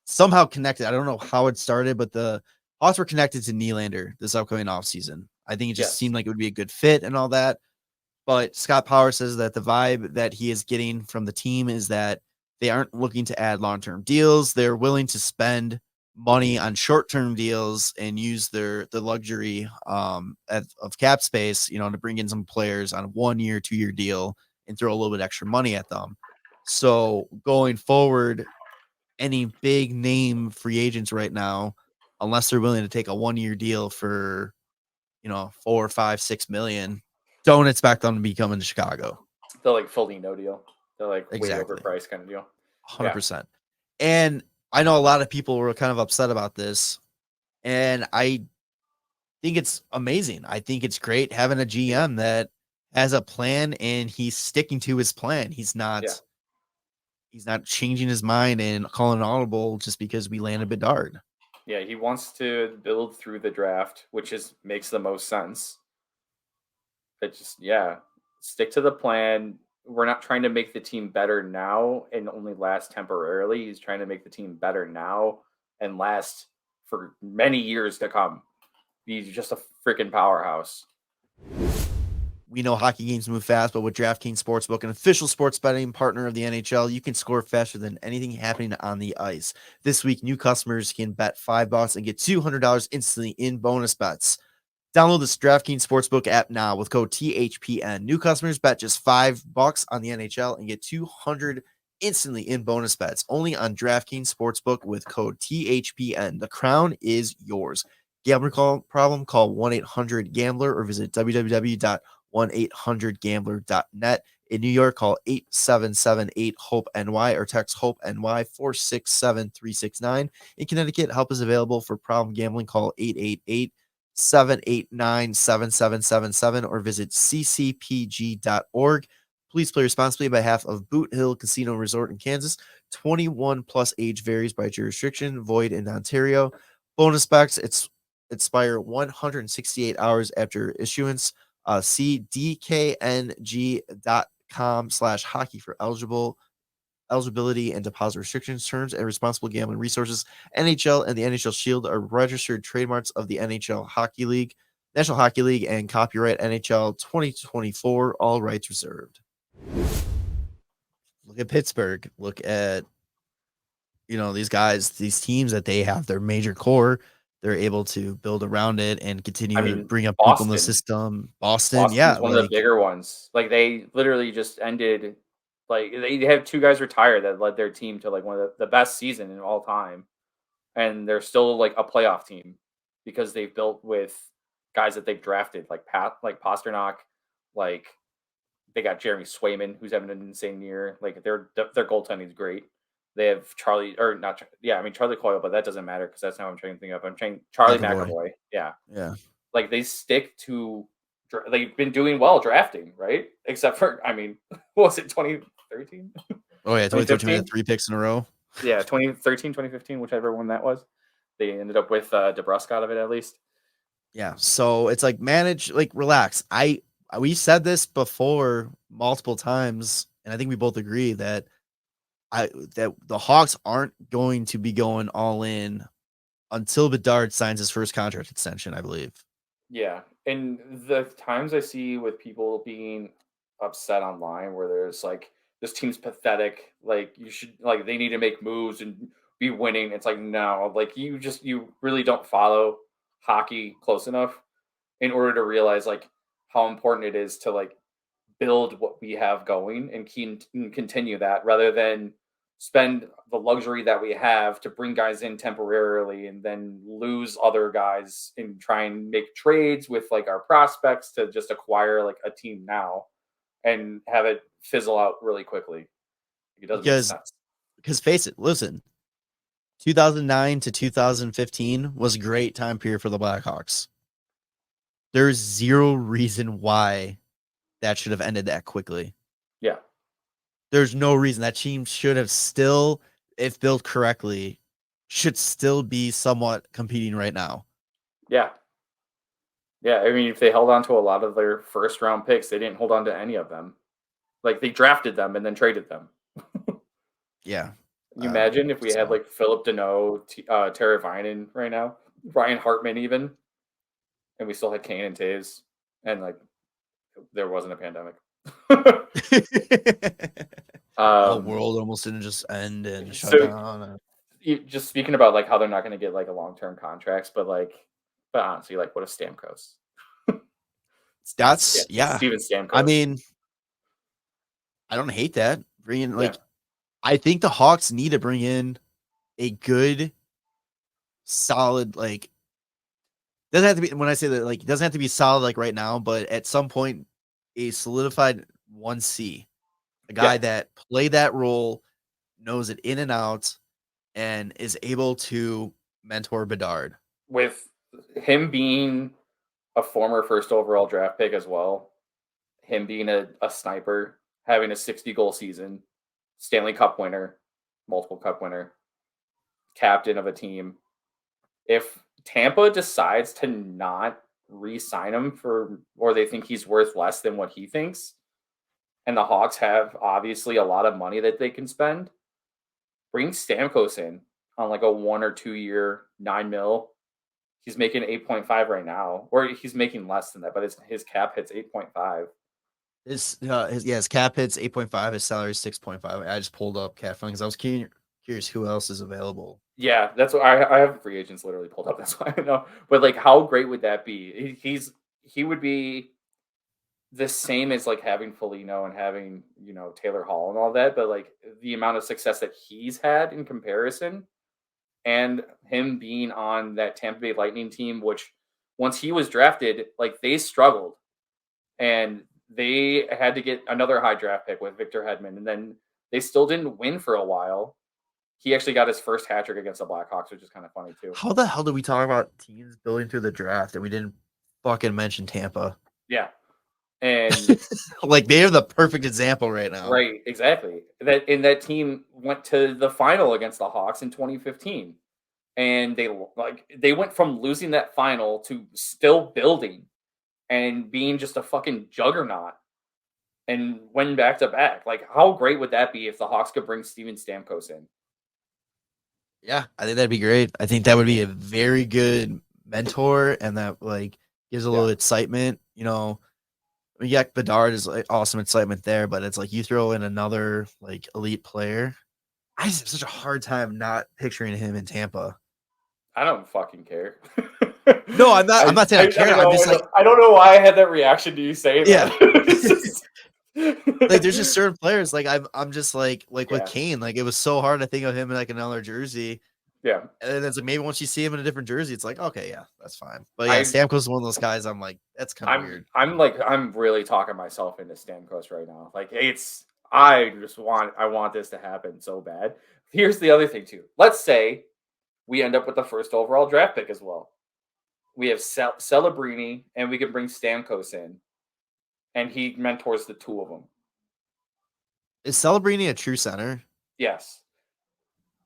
somehow connected. I don't know how it started, but the Hawks were connected to Nylander this upcoming offseason. I think it just Yes. seemed like it would be a good fit and all that. But Scott Powers says that the vibe that he is getting from the team is that they aren't looking to add long-term deals. They're willing to spend money on short-term deals and use the luxury of cap space, to bring in some players on a 1 year, 2 year deal and throw a little bit extra money at them. So going forward, any big name free agents right now, unless they're willing to take a 1 year deal for 4, 5, 6 million, don't expect them to be coming to Chicago. The like Foligno deal. The like way Exactly. overpriced kind of deal. 100%. And I know a lot of people were kind of upset about this, and I think it's amazing. I think it's great having a GM that has a plan and he's sticking to his plan. He's not changing his mind and calling an audible just because we landed Bedard. Yeah, he wants to build through the draft, which makes the most sense. But just stick to the plan. We're not trying to make the team better now and only last temporarily. He's trying to make the team better now and last for many years to come. He's just a freaking powerhouse. We know hockey games move fast, but with DraftKings Sportsbook, an official sports betting partner of the NHL, you can score faster than anything happening on the ice. This week, new customers can bet $5 and get $200 instantly in bonus bets. Download this DraftKings Sportsbook app now with code THPN. New customers bet just $5 on the NHL and get $200 instantly in bonus bets. Only on DraftKings Sportsbook with code THPN. The crown is yours. Gambling problem? Call 1-800-GAMBLER or visit www.1800gambler.net. In New York, call 877-8-HOPE-NY or text HOPE-NY 467-369. In Connecticut, help is available for problem gambling. Call 888-789-7777 or visit ccpg.org. Please play responsibly on behalf of Boot Hill Casino Resort in Kansas. 21 plus age varies by jurisdiction, void in Ontario. Bonus bets expire 168 hours after issuance. See dkng.com/hockey for eligibility and deposit restrictions, terms, and responsible gambling resources. NHL and the NHL Shield are registered trademarks of the NHL Hockey League, National Hockey League, and copyright NHL 2024, all rights reserved. Look at Pittsburgh. Look at, these guys, these teams that they have their major core. They're able to build around it and continue to bring up people in the system. Boston's one of the bigger ones. Like they literally just ended. Like they have two guys retire that led their team to like one of the best season in all time, and they're still like a playoff team because they've built with guys that they've drafted like Pasternak, like they got Jeremy Swayman who's having an insane year. Like their goaltending is great. They have Charlie Coyle, but that doesn't matter because that's not what I'm trying to think of. I'm trying Charlie McAvoy. Yeah. Like they stick to. They've been doing well drafting, right? Except for, what was it 2013? Oh yeah, 2013 had 3 picks in a row. Yeah, 2013, 2015, whichever one that was. They ended up with DeBrusk out of it at least. Yeah, so it's like relax. I we said this before multiple times, and I think we both agree that that the Hawks aren't going to be going all in until Bedard signs his first contract extension, I believe. Yeah. And the times I see with people being upset online where there's like, this team's pathetic. Like, you should, like, they need to make moves and be winning. It's like, no, like, you really don't follow hockey close enough in order to realize, like, how important it is to, like, build what we have going and continue that rather than spend the luxury that we have to bring guys in temporarily and then lose other guys and try and make trades with like our prospects to just acquire like a team now and have it fizzle out really quickly. It doesn't make sense. Because face it, listen, 2009 to 2015 was a great time period for the Blackhawks. There's zero reason why that should have ended that quickly. Yeah. There's no reason. That team should have still, if built correctly, should still be somewhat competing right now. Yeah. Yeah. I mean, if they held on to a lot of their first round picks, they didn't hold on to any of them. Like, they drafted them and then traded them. Yeah. Can you imagine if we had like Philip Deneau, Tara Vinen right now, Ryan Hartman even, and we still had Kane and Taves, and like there wasn't a pandemic. The world almost didn't just end and shut down. Just speaking about like how they're not going to get like a long-term contracts, but honestly, like, what if Stamkos? That's yeah. Steven Stamkos. I mean, I don't hate that. Bringing like, I think the Hawks need to bring in a good, solid, like, doesn't have to be, when I say that, like, it doesn't have to be solid like right now, but at some point, a solidified 1C, a guy that played that role, knows it in and out, and is able to mentor Bedard. With him being a former first overall draft pick as well, him being a sniper, having a 60-goal season, Stanley Cup winner, multiple cup winner, captain of a team. If Tampa decides to not re-sign him or they think he's worth less than what he thinks, and the Hawks have obviously a lot of money that they can spend, bring Stamkos in on like a 1 or 2 year, $9 million. He's making 8.5 right now, or he's making less than that, but his cap hits 8.5. His cap hits 8.5. His salary is 6.5. I just pulled up cap because I was curious who else is available. Yeah, that's what I have free agents literally pulled up. That's why I know. But like, how great would that be? He would be the same as like having Foligno and having, Taylor Hall and all that, but like the amount of success that he's had in comparison, and him being on that Tampa Bay Lightning team, which once he was drafted, like they struggled and they had to get another high draft pick with Victor Hedman, and then they still didn't win for a while. He actually got his first hat trick against the Blackhawks, which is kind of funny too. How the hell did we talk about teams building through the draft and we didn't fucking mention Tampa? Yeah. And like, they are the perfect example right now. Right, exactly. That team went to the final against the Hawks in 2015. And they went from losing that final to still building and being just a fucking juggernaut and win back to back. Like, how great would that be if the Hawks could bring Steven Stamkos in? Yeah, I think that'd be great. I think that would be a very good mentor, and that like gives a little excitement. Yeah, Bedard is like awesome excitement there, but it's like you throw in another like elite player. I just have such a hard time not picturing him in Tampa. I don't fucking care. No, I'm not. I'm not saying I care. I'm just like, I don't know why I had that reaction to you saying that. Like, there's just certain players. Like, I'm just like with Kane. Like, it was so hard to think of him in like another jersey. Yeah, and then it's like maybe once you see him in a different jersey, it's like, okay, yeah, that's fine. But yeah, Stamkos is one of those guys. I'm like, that's kind of weird. I'm really talking myself into Stamkos right now. Like, I want this to happen so bad. Here's the other thing too. Let's say we end up with the first overall draft pick as well. We have Celebrini, and we can bring Stamkos in, and he mentors the two of them. Is Celebrini a true center? Yes.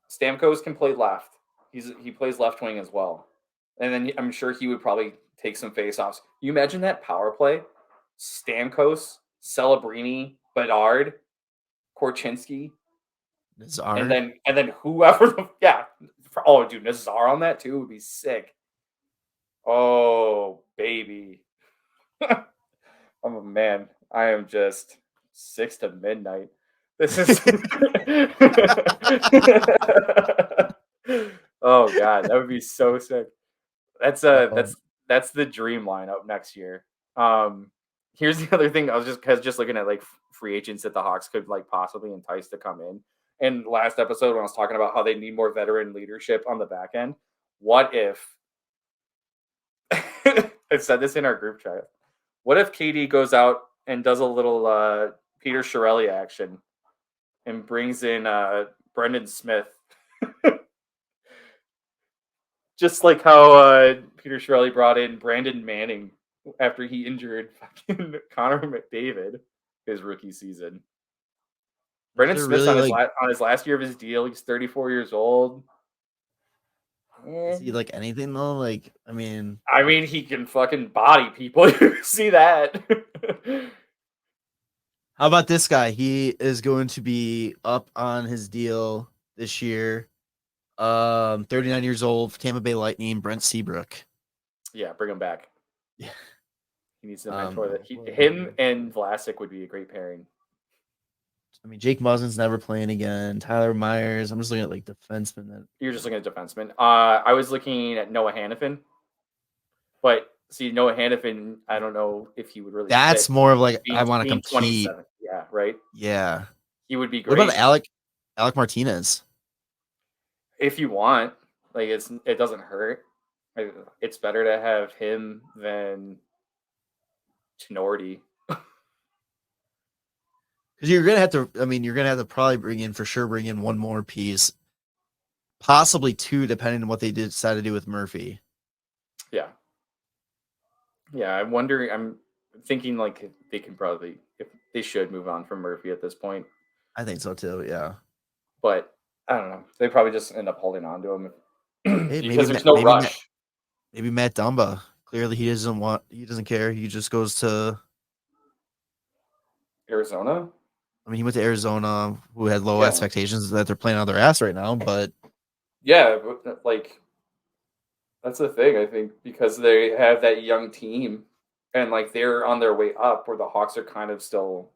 Stamkos can play left. He plays left wing as well. And then I'm sure he would probably take some faceoffs. You imagine that power play Stamkos, Celebrini, Bedard, Korchinski, Nazar. and then whoever dude, Nazar on that too would be sick. Oh baby. Oh man, I am just 6 to midnight. This is oh god, that would be so sick. That's that's the dream lineup next year. Here's the other thing. I was just looking at like free agents that the Hawks could like possibly entice to come in. And last episode when I was talking about how they need more veteran leadership on the back end, what if I said this in our group chat? What if KD goes out and does a little Peter Chiarelli action and brings in Brendan Smith? Just like how Peter Chiarelli brought in Brandon Manning after he injured fucking Connor McDavid his rookie season. Brendan Smith's really, on his last year of his deal. He's 34 years old. Is he like anything though? Like, I mean, he can fucking body people. You see that? how about this guy? He is going to be up on his deal this year. 39 years old, Tampa Bay Lightning, Brent Seabrook. Yeah, bring him back. Yeah. He needs to mentor that. Him and Vlasic would be a great pairing. I mean, Jake Muzzin's never playing again. Tyler Myers. I'm just looking at like defensemen. You're just looking at defensemen. I was looking at Noah Hannafin, but see, Noah Hannafin, I don't know if he would really. That's more of like I want to compete. 27. Yeah, right. Yeah, he would be great. What about Alec Martinez? If you want, like it doesn't hurt. It's better to have him than Tenorti. Because you're gonna have to. I mean, you're gonna have to probably bring in one more piece, possibly two, depending on what they decide to do with Murphy. Yeah. I'm thinking like they can probably, if they should move on from Murphy at this point. I think so too. Yeah. But I don't know. They probably just end up holding on to him because there's no rush. Maybe Matt Dumba. Clearly, he doesn't care. He just goes to Arizona. I mean, he went to Arizona, who had low expectations that they're playing on their ass right now. But yeah, but like that's the thing. I think because they have that young team, and like they're on their way up, where the Hawks are kind of still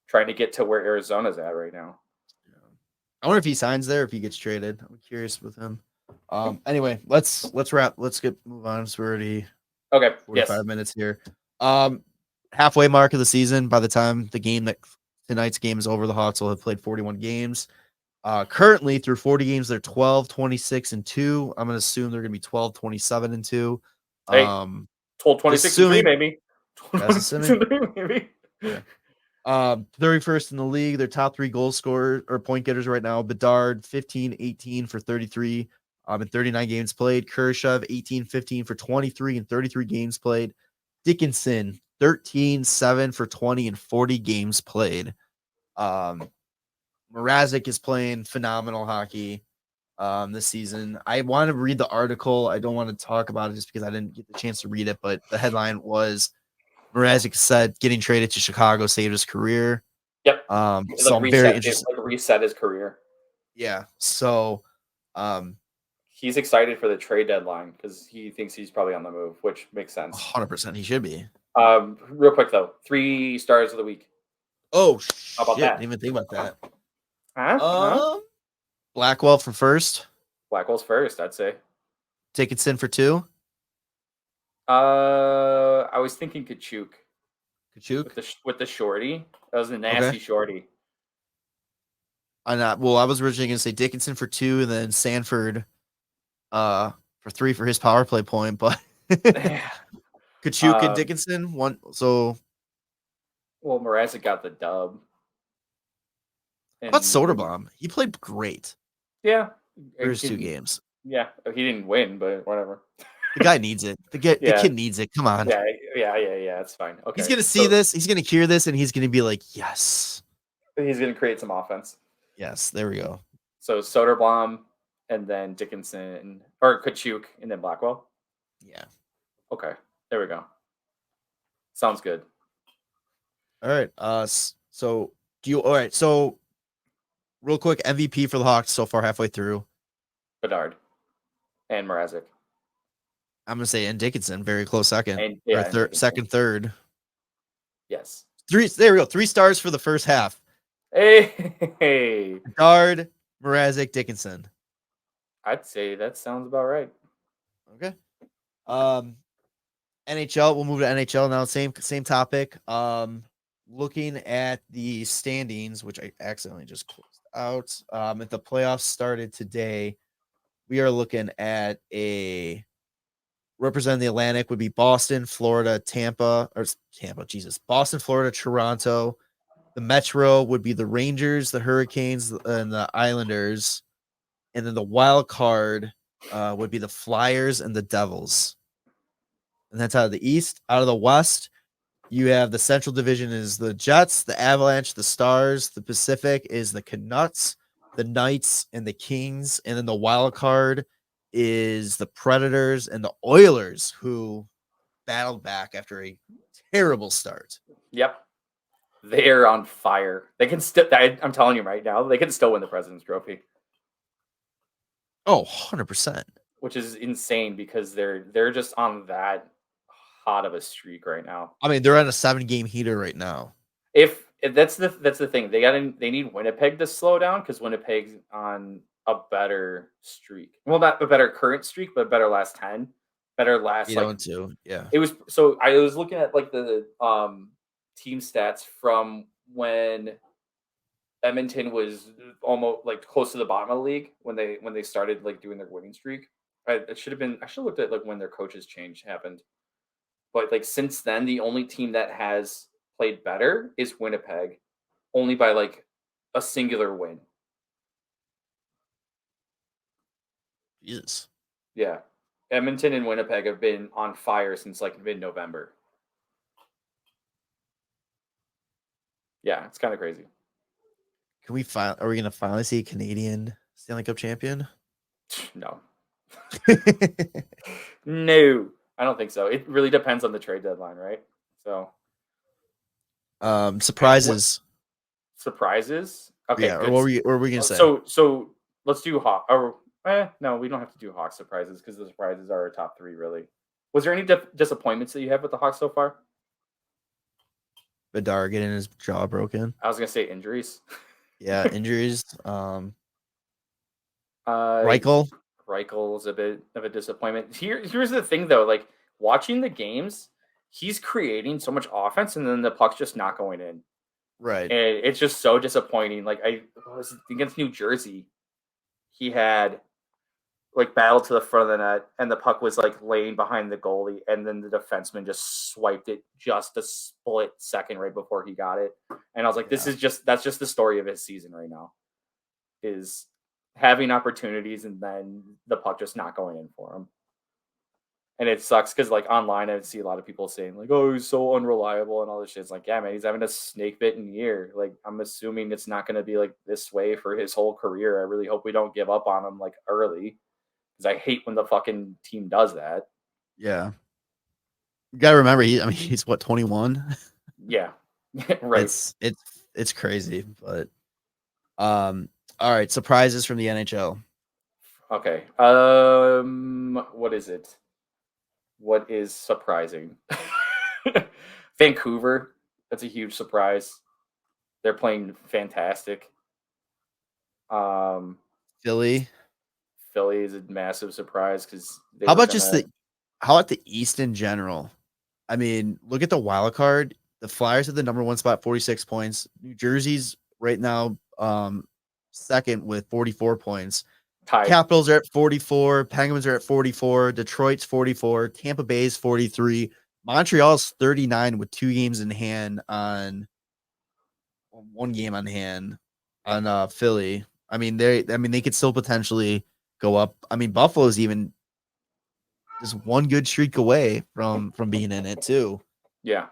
trying to get to where Arizona's at right now. I wonder if he signs there, if he gets traded. I'm curious with him. Anyway, let's wrap. Let's move on. So we're already 45 minutes here. Halfway mark of the season. By the time tonight's game is over, the Hawks will have played 41 games. Currently, through 40 games, they're 12, 26, and 2. I'm going to assume they're going to be 12, 27, and 2. 12, 26, and 3, maybe. 3, maybe. Yeah. 31st in the league. Their top 3 goal scorers or point getters right now. Bedard, 15, 18 for 33 in 39 games played. Kurashev, 18, 15 for 23 in 33 games played. Dickinson, 13, 7 for 20 in 40 games played. Mrazek is playing phenomenal hockey this season. I want to read the article. I don't want to talk about it just because I didn't get the chance to read it, but the headline was Mrazek said getting traded to Chicago saved his career. Yep. So I'm very interested. It reset his career. Yeah. So he's excited for the trade deadline because he thinks he's probably on the move, which makes sense. 100% he should be. Real quick though, 3 stars of the week. Oh, how about that? Didn't even think about that. Blackwell for first. Blackwell's first, I'd say. Dickinson for 2. I was thinking Kachuk. With the shorty. That was a nasty shorty. I was originally going to say Dickinson for 2 and then Sanford for 3 for his power play point, but Kachuk and Dickinson 1. So, well, Mrazek got the dub. How about Soderblom? He played great. Yeah, for his 2 games. Yeah, he didn't win, but whatever. The guy needs it. The kid needs it. Come on. Yeah. It's fine. Okay. He's gonna see this. He's gonna hear this, and he's gonna be like, "Yes." He's gonna create some offense. Yes, there we go. So Soderblom, and then Dickinson, or Kachuk, and then Blackwell. Yeah. Okay. There we go. Sounds good. All right. So do you? All right. So real quick, MVP for the Hawks so far, halfway through. Bedard and Mrazek. I'm gonna say and Dickinson, very close second And or and Dickinson. second, third. Yes. There we go. 3 stars for the first half. Hey. Bedard, Mrazek, Dickinson. I'd say that sounds about right. Okay. NHL. We'll move to NHL now. Same topic. Looking at the standings, which I accidentally just closed out. If the playoffs started today, we are looking at representing the Atlantic would be Boston, Florida, Boston, Florida, Toronto. The Metro would be the Rangers, the Hurricanes, and the Islanders. And then the wild card would be the Flyers and the Devils. And that's out of the East. Out of the West, you have the Central Division is the Jets, the Avalanche, the Stars. The Pacific is the Canucks, the Knights, and the Kings. And then the wild card is the Predators and the Oilers, who battled back after a terrible start. Yep. They're on fire. They can still, I'm telling you right now, they can still win the President's Trophy. Oh, 100%. Which is insane because they're just on that hot of a streak right now. I mean, they're on a 7-game heater right now. If that's the thing, they need Winnipeg to slow down because Winnipeg's on a better streak. Well, not a better current streak, but a better last 10. Better last yeah. It was so I was looking at like the team stats from when Edmonton was almost like close to the bottom of the league when they started like doing their winning streak. I should have looked at like when their coaches change happened. But like since then, the only team that has played better is Winnipeg, only by like a singular win. Jesus. Yeah. Edmonton and Winnipeg have been on fire since like mid-November. Yeah, it's kind of crazy. Are we going to finally see a Canadian Stanley Cup champion? No. No, I don't think so. It really depends on the trade deadline, right? So, surprises. Surprises? Okay. Yeah, or what were we going to say? So let's do Hawk. No, we don't have to do Hawk surprises because the surprises are our top 3, really. Was there any disappointments that you have with the Hawks so far? Bedard getting his jaw broken. I was going to say injuries. Yeah, injuries. Reichel is a bit of a disappointment. Here's the thing, though. Like, watching the games, he's creating so much offense, and then the puck's just not going in. Right. And it's just so disappointing. Like, I was against New Jersey. He had, like, battled to the front of the net, and the puck was, like, laying behind the goalie, and then the defenseman just swiped it just a split second right before he got it. And I was like, that's just the story of his season right now, is having opportunities and then the puck just not going in for him. And it sucks because, like, online, I see a lot of people saying, like, oh, he's so unreliable and all this shit. It's like, yeah, man, he's having a snake-bitten year. Like, I'm assuming it's not going to be, like, this way for his whole career. I really hope we don't give up on him, like, early. Because I hate when the fucking team does that. Yeah. You got to remember, he's what, 21? Yeah. Right. It's crazy, but all right, surprises from the NHL. Okay. What is it? What is surprising? Vancouver. That's a huge surprise. They're playing fantastic. Philly is a massive surprise because how about the East in general? I mean, look at the wild card. The Flyers have the number 1 spot, 46 points. New Jersey's right now second with 44 points. Tied. Capitals are at 44. Penguins are at 44. Detroit's 44. Tampa Bay's 43. Montreal's 39 with 2 games in hand on 1 game on hand on Philly. I mean, they could still potentially go up. I mean, Buffalo's even just 1 good streak away from being in it too. Yeah.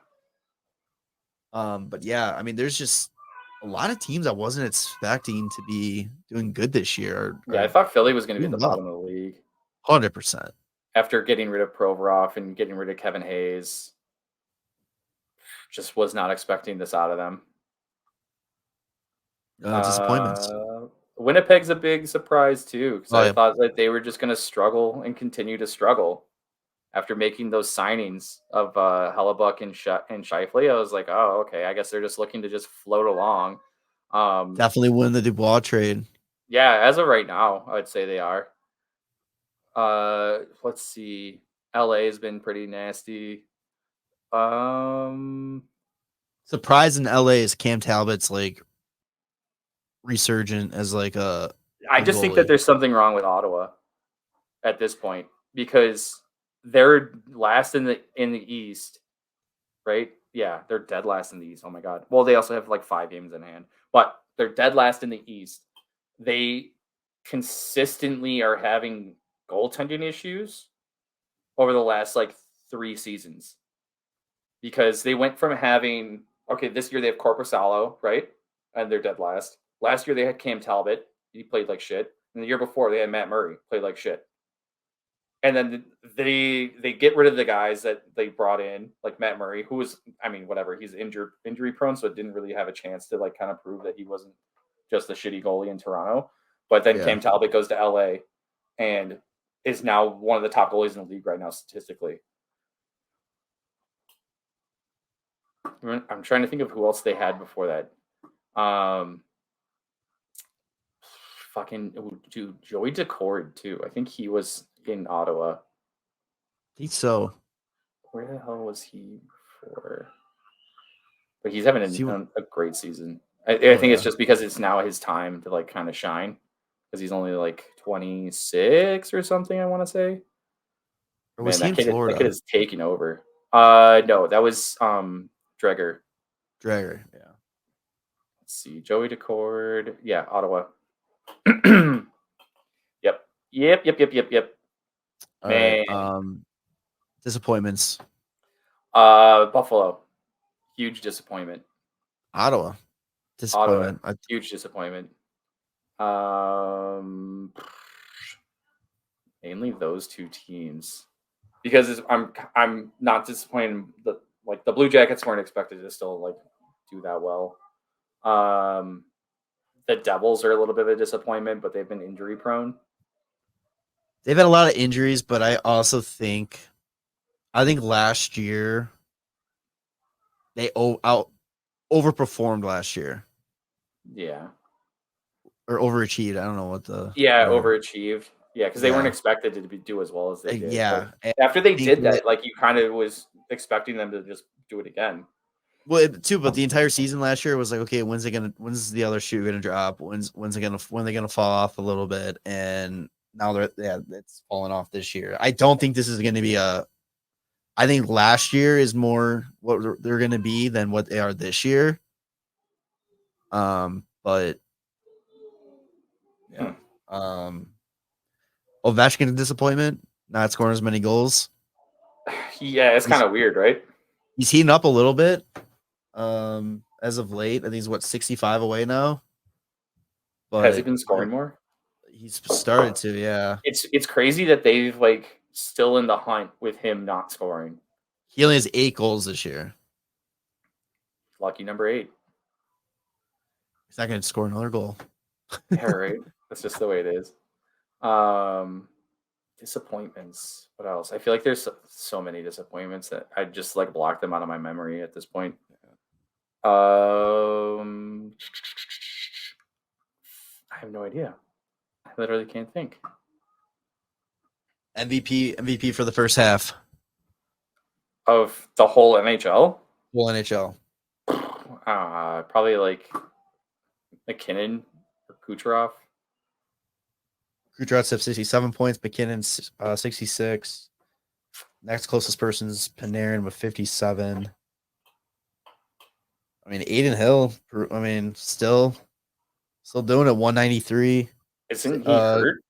But yeah, I mean, there's just a lot of teams I wasn't expecting to be doing good this year. I thought Philly was going to be at the bottom of the league. 100%. After getting rid of Provorov and getting rid of Kevin Hayes. just was not expecting this out of them. Disappointments. Winnipeg's a big surprise too, because I Yeah. thought that they were just going to struggle and continue to struggle after making those signings of Hellebuck and Scheifele. I was like, oh, okay, I guess they're just looking to just float along. Definitely win the Dubois trade. Yeah, as of right now, I would say they are. Let's see. LA has been pretty nasty. Surprise in LA is Cam Talbot's like resurgent as like a. I just think that there's something wrong with Ottawa at this point because they're last in the East, right? Yeah, they're dead last in the East. Oh my God. Well, they also have like 5 games in hand, but they're dead last in the East. They consistently are having goaltending issues over the last like 3 seasons because they went from having this year they have Corpusalo, right? And they're dead last. Last year they had Cam Talbot. He played like shit. And the year before they had Matt Murray, played like shit. And then they get rid of the guys that they brought in, like Matt Murray, who was, whatever, he's injury prone, so it didn't really have a chance to like kind of prove that he wasn't just a shitty goalie in Toronto. But then Cam Talbot goes to LA and is now one of the top goalies in the league right now statistically. I'm trying to think of who else they had before that. Joey Decord too. I think he was in Ottawa. I think so. Where the hell was he before? But he's having a great season. I think it's just because it's now his time to like kind of shine because he's only like 26 or something. I want to say. Or was he in Florida? That kid is taking over. No, that was Dreger. Yeah. Let's see, Joey Decord. Yeah, Ottawa. Yep. All right. Disappointments. Buffalo. Huge disappointment. Ottawa. Disappointment. Huge disappointment. Mainly those 2 teams. Because I'm not disappointed. The Blue Jackets weren't expected to still like do that well. The Devils are a little bit of a disappointment, but they've been injury prone. They've had a lot of injuries, but I also think last year they overperformed last year. Yeah. Or overachieved. I don't know what the overachieved. Yeah, because they weren't expected to do as well as they did. Yeah. After they did that, like you kind of was expecting them to just do it again. Well, but the entire season last year was like, okay, when's the other shoe gonna drop? When are they gonna fall off a little bit? And now it's falling off this year. I don't think this is gonna be I think last year is more what they're gonna be than what they are this year. But yeah. Ovechkin a disappointment, not scoring as many goals. Yeah, it's kind of weird, right? He's heating up a little bit. As of late, I think he's 65 away now. But has he been scoring more? He's started to, yeah. It's crazy that they've like still in the hunt with him not scoring. He only has 8 goals this year. Lucky number 8. He's not going to score another goal. Yeah, right. That's just the way it is. Disappointments. What else? I feel like there's so many disappointments that I just like block them out of my memory at this point. I have no idea. I literally can't think. MVP for the first half of the whole NHL. Whole NHL. Probably like McKinnon or Kucherov. Kucherov's have 67 points. McKinnon's 66. Next closest person's Panarin with 57. I mean, Aiden Hill. I mean, still doing it. 193. Isn't he hurt?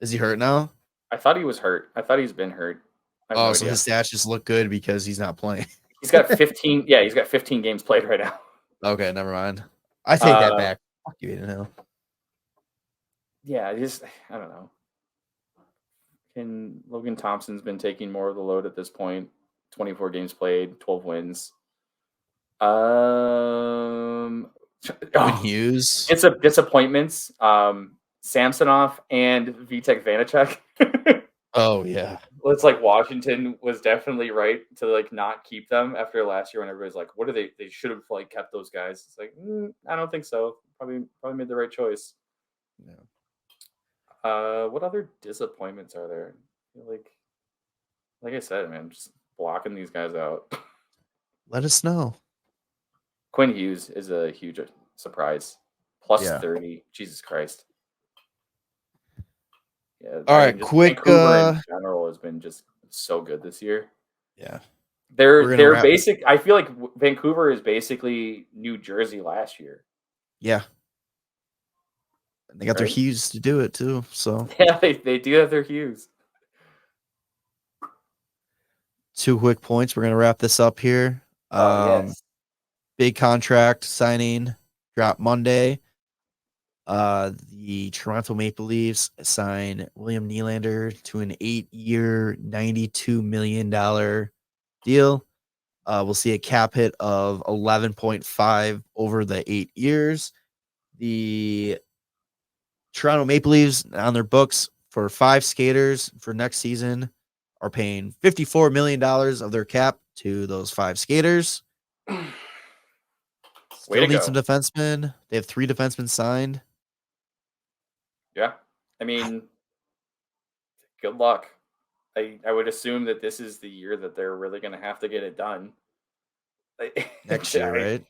Is he hurt now? I thought he was hurt. I thought he's been hurt. So his stats just look good because he's not playing. He's got 15. Yeah, he's got 15 games played right now. Okay, never mind. I take that back. Fuck you, Aiden Hill. Yeah, I don't know. And Logan Thompson's been taking more of the load at this point. 24 games played, 12 wins. Quinn Hughes. It's a disappointments. Samsonov and Vitek Vanacek. Oh yeah. It's like Washington was definitely right to like not keep them after last year when everybody's like, what are they? They should have like kept those guys. It's like, I don't think so. Probably made the right choice. Yeah. What other disappointments are there? Like I said, man, just blocking these guys out. Let us know. Quinn Hughes is a huge surprise. Plus Yeah. 30. Jesus Christ. Yeah. All right, quick. Vancouver in general has been just so good this year. Yeah. They're basic. I feel like Vancouver is basically New Jersey last year. Yeah. They got their Hughes to do it too. So yeah, they do have their Hughes. 2 quick points. We're gonna wrap this up here. Yes. Big contract signing dropped Monday. The Toronto Maple Leafs signed William Nylander to an 8-year, $92 million deal. We'll see a cap hit of 11.5 over the 8 years. The Toronto Maple Leafs on their books for 5 skaters for next season are paying $54 million of their cap to those 5 skaters. Still need some defensemen. They have 3 defensemen signed. Yeah. I mean, good luck. I would assume that this is the year that they're really going to have to get it done. Next year, right?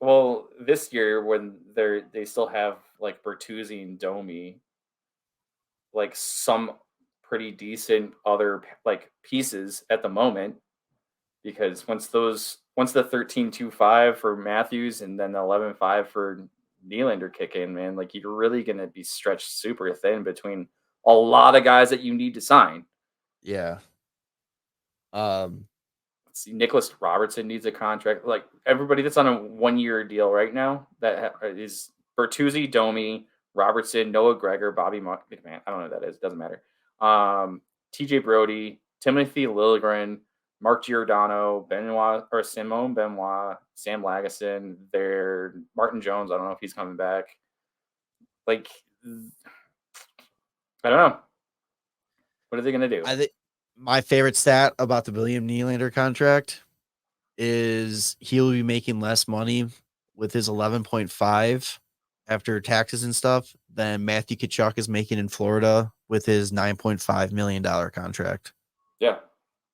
Well, this year when they still have like Bertuzzi and Domi, like some pretty decent other like pieces at the moment, because once the 13-2-5 for Matthews and then the 11-5 for Nylander kick in, man, like you're really going to be stretched super thin between a lot of guys that you need to sign. Yeah. Let's see, Nicholas Robertson needs a contract. Like everybody that's on a 1-year deal right now, that is Bertuzzi, Domi, Robertson, Noah Gregor, Bobby McMahon. I don't know who that is. Doesn't matter. TJ Brody, Timothy Liljegren, Mark Giordano, Simone Benoit, Sam Lagesson, Martin Jones. I don't know if he's coming back. Like, I don't know. What are they going to do? I think my favorite stat about the William Nylander contract is he'll be making less money with his 11.5 after taxes and stuff than Matthew Tkachuk is making in Florida with his $9.5 million contract. Yeah.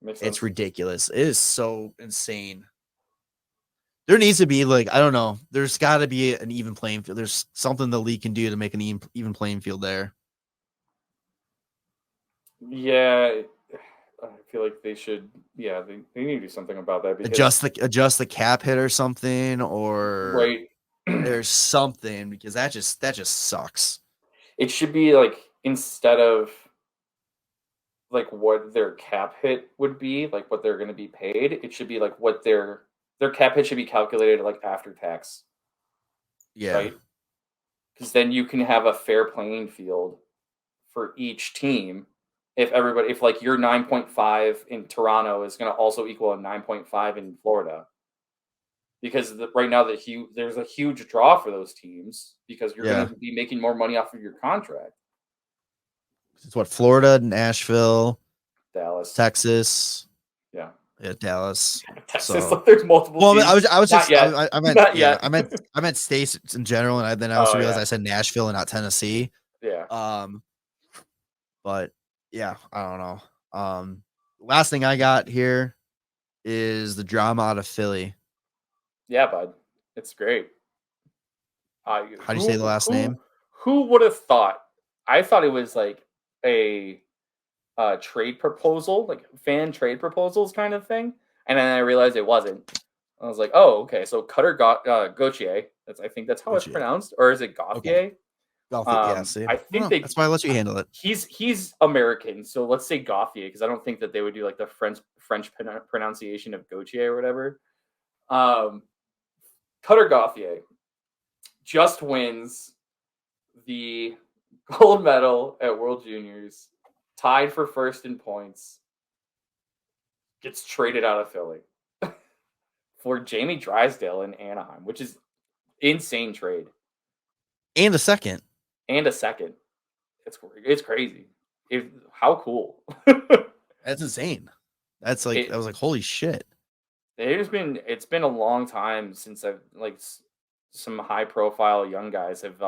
Makes sense. It's ridiculous. It is so insane. There needs to be like, I don't know. There's got to be an even playing field. There's something the league can do to make an even playing field there. Yeah, I feel like they should. Yeah, they need to do something about that. Because adjust the cap hit or something, or right. There's something, because that just sucks. It should be like, instead of like what their cap hit would be, like what they're going to be paid, it should be like what their cap hit should be calculated like after tax. Yeah. Right? Because then you can have a fair playing field for each team. If like your 9.5 in Toronto is going to also equal a 9.5 in Florida. Because right now there's a huge draw for those teams because you're going to be making more money off of your contract. It's what, Florida, Nashville, Dallas, Texas. Yeah, Dallas. Texas. So, there's multiple. Well, teams. I was just I meant not yet. I meant states in general, and then I also realized I said Nashville and not Tennessee. Yeah. But yeah, I don't know. Last thing I got here is the drama out of Philly. Yeah, bud, it's great. How do you say the last name? Who would have thought? I thought it was like a trade proposal, like fan trade proposals kind of thing, and then I realized it wasn't. I was like, oh, okay. So Cutter Gauthier. I think that's how it's pronounced, or is it Gauthier? Okay. Yeah, see, I think that's why I let you handle it. He's American, so let's say Gauthier, because I don't think that they would do like the French pronunciation of Gauthier or whatever. Cutter Gauthier just wins the gold medal at World Juniors, tied for first in points, gets traded out of Philly for Jamie Drysdale in Anaheim, which is insane trade. And a second. It's crazy. How cool. That's insane. That's like I was like, holy shit. It's been a long time since I've like some high profile young guys have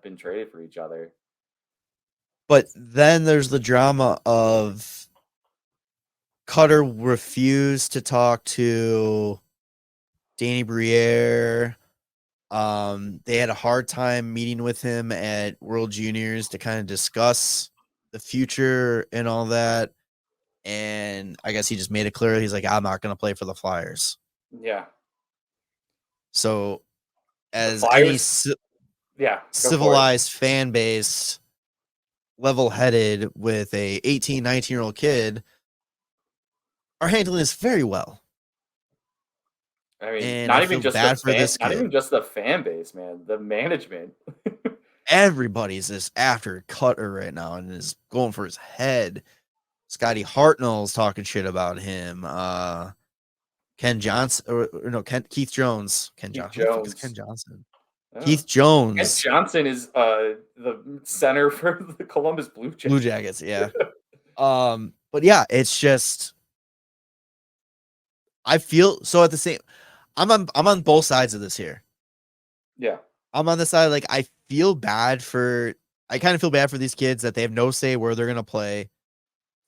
been traded for each other. But then there's the drama of Cutter refused to talk to Danny Briere. They had a hard time meeting with him at World Juniors to kind of discuss the future and all that. And I guess he just made it clear he's like, I'm not going to play for the Flyers. Yeah. So, as Flyers, any civilized fan base, level-headed with a 18, 19-year-old kid, are handling this very well. I mean, And not I even feel just bad for this not kid. even just the fan base, man. The management. Everybody's just after Cutter right now and is going for his head. Scotty Hartnell's talking shit about him. Ken Johnson, or no, Keith Jones. Keith Johnson. Oh. Keith Jones. Ken Johnson is the center for the Columbus Blue Jackets. Blue Jackets, yeah. But yeah, it's just I feel so at the same. I'm on both sides of this here. Yeah, I'm on the side like I kind of feel bad for these kids that they have no say where they're gonna play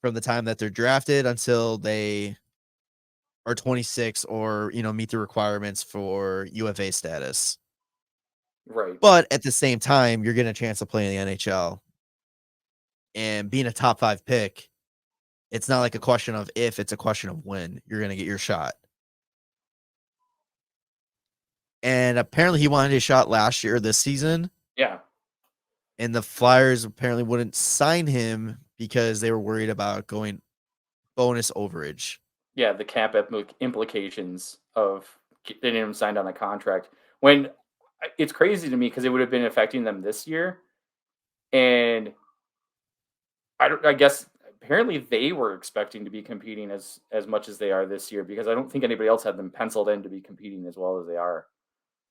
from the time that they're drafted until they are 26 or meet the requirements for UFA status. right. But at the same time, you're getting a chance to play in the NHL. And being a top 5 pick, it's not like a question of if, it's a question of when you're going to get your shot. And apparently he wanted a shot last year, this season. Yeah. And the Flyers apparently wouldn't sign him because they were worried about going bonus overage. Yeah, the cap implications of getting him signed on a contract. When it's crazy to me because it would have been affecting them this year. And I guess apparently they were expecting to be competing as much as they are this year because I don't think anybody else had them penciled in to be competing as well as they are.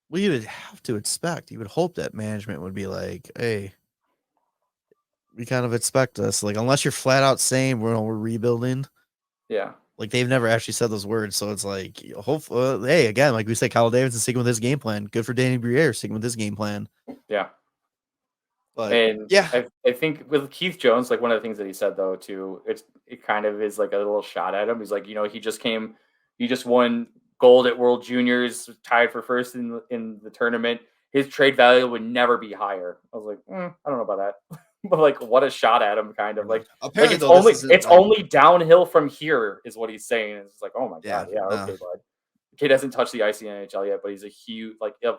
Well, you would have to expect. You would hope that management would be like, hey, we kind of expect us. Like, unless you're flat out saying we're rebuilding. Yeah. Like, they've never actually said those words. So it's like, hopefully, hey, again, like we said, Kyle Davidson sticking with his game plan. Good for Danny Briere sticking with his game plan. Yeah. But, and yeah, I think with Keith Jones, like one of the things that he said though too, it kind of is like a little shot at him. He's like, he just won gold at World Juniors, tied for first in the tournament. His trade value would never be higher. I was like, I don't know about that, but like, what a shot at him, kind of like. Apparently, it's only downhill from here, is what he's saying. It's like, oh my god, yeah, okay, bud. Kid hasn't touched the ice in the NHL yet, but he's a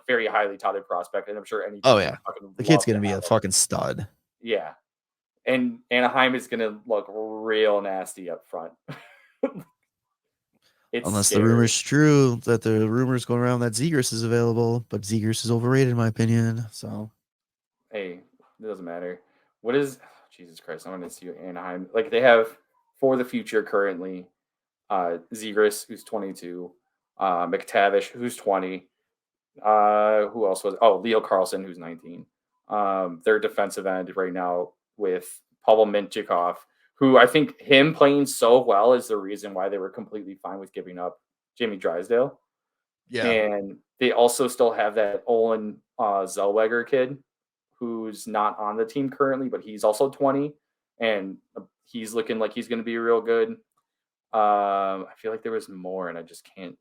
very highly touted prospect, and I'm sure any. Oh yeah, the kid's gonna be a fucking stud. Yeah, and Anaheim is gonna look real nasty up front. Unless the rumor's true, that the rumors going around that Zegras is available, but Zegras is overrated in my opinion. So, hey, it doesn't matter. What is Jesus Christ? I want to see Anaheim. Like they have for the future currently, Zegras, who's 22. McTavish, who's 20. Who else was? Oh, Leo Carlson, who's 19. Their defensive end right now with Pavel Mintyukov, who I think him playing so well is the reason why they were completely fine with giving up Jamie Drysdale. Yeah. And they also still have that Olin Zellweger kid who's not on the team currently, but he's also 20. And he's looking like he's going to be real good. I feel like there was more, and I just can't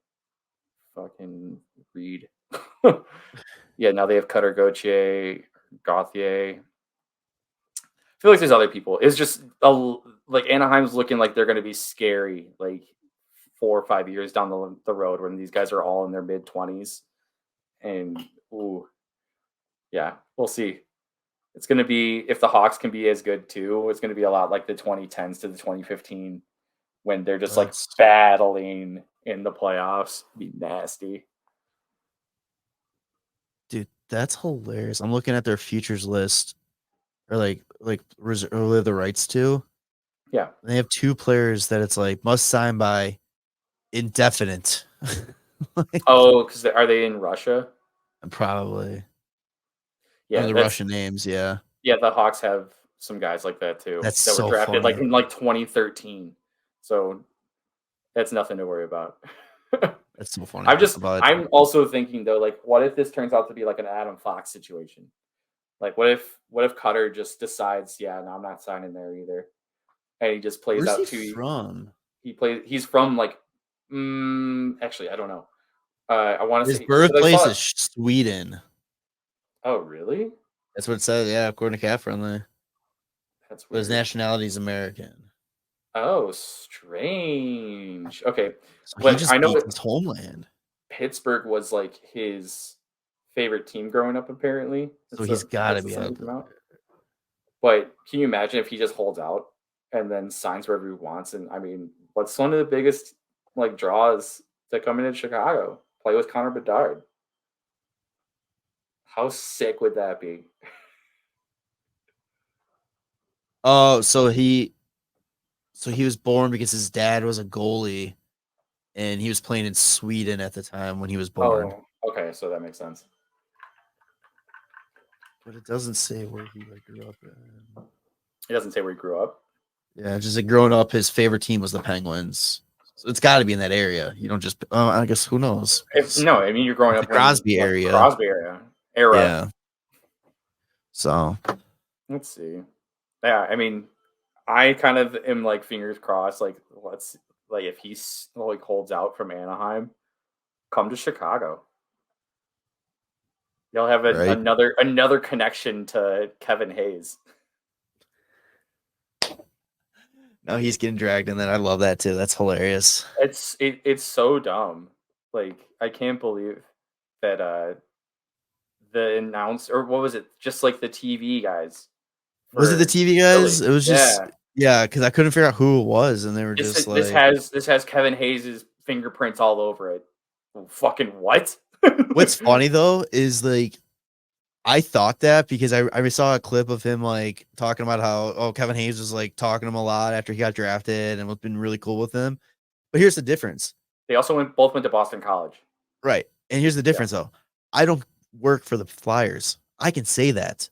fucking read. Yeah, now they have Cutter Gauthier. I feel like there's other people. It's just like Anaheim's looking like they're going to be scary like 4 or 5 years down the road when these guys are all in their mid-20s. And yeah, we'll see. It's going to be, if the Hawks can be as good too, it's going to be a lot like the 2010s to the 2015 when they're just like battling in the playoffs. It'd be nasty. Dude, that's hilarious. I'm looking at their futures list, or like reserve the rights to. Yeah, and they have 2 players that it's like must sign by indefinite. Oh, because are they in Russia? Probably. Yeah, The Russian names, yeah. Yeah, the Hawks have some guys like that too That's that were so drafted funny. in 2013. So that's nothing to worry about. That's so funny. But I'm also thinking though, like, what if this turns out to be like an Adam Fox situation? Like, what if Cutter just decides, yeah, no, I'm not signing there either, and he just plays where's out he 2 from? He's from like, actually, I don't know. I want to His say because I birthplace saw. is Sweden. Oh, really? That's what it says, yeah, according to Cat Friendly. That's But his weird. nationality is American. Oh, strange. Okay, So he but I just know beats that his homeland. Pittsburgh was like his favorite team growing up. Apparently, So he's gotta that's the be same out amount. there. But can you imagine if he just holds out and then signs wherever he wants? And I mean, what's one of the biggest like draws to come into Chicago? Play with Connor Bedard. How sick would that be? Oh, so he was born because his dad was a goalie and he was playing in Sweden at the time when he was born. Oh, okay, so that makes sense. But it doesn't say where he grew up in. It doesn't say where he grew up. Yeah, just like growing up, his favorite team was the Penguins. So it's got to be in that area. You don't just. I guess who knows? No, I mean you're growing It's up the Crosby when area. Crosby era. Yeah. So Let's see. Yeah, I mean, I kind of am like fingers crossed. Like, let's like if he's like holds out from Anaheim, come to Chicago. You'll have right. another connection to Kevin Hayes. No, he's getting dragged in that. I love that too. That's hilarious. It's so dumb. Like I can't believe that the announce or what was it? Just like the TV guys. Was it the For TV guys? Philly. It was just Yeah. because I couldn't figure out who it was, and they were just This like, has Kevin Hayes' fingerprints all over it. Well, fucking what? What's funny though is like I thought that because I saw a clip of him like talking about how Kevin Hayes was like talking to him a lot after he got drafted and was been really cool with him. But here's the difference. They also both went to Boston College. Right. And here's the difference though. I don't work for the Flyers. I can say that.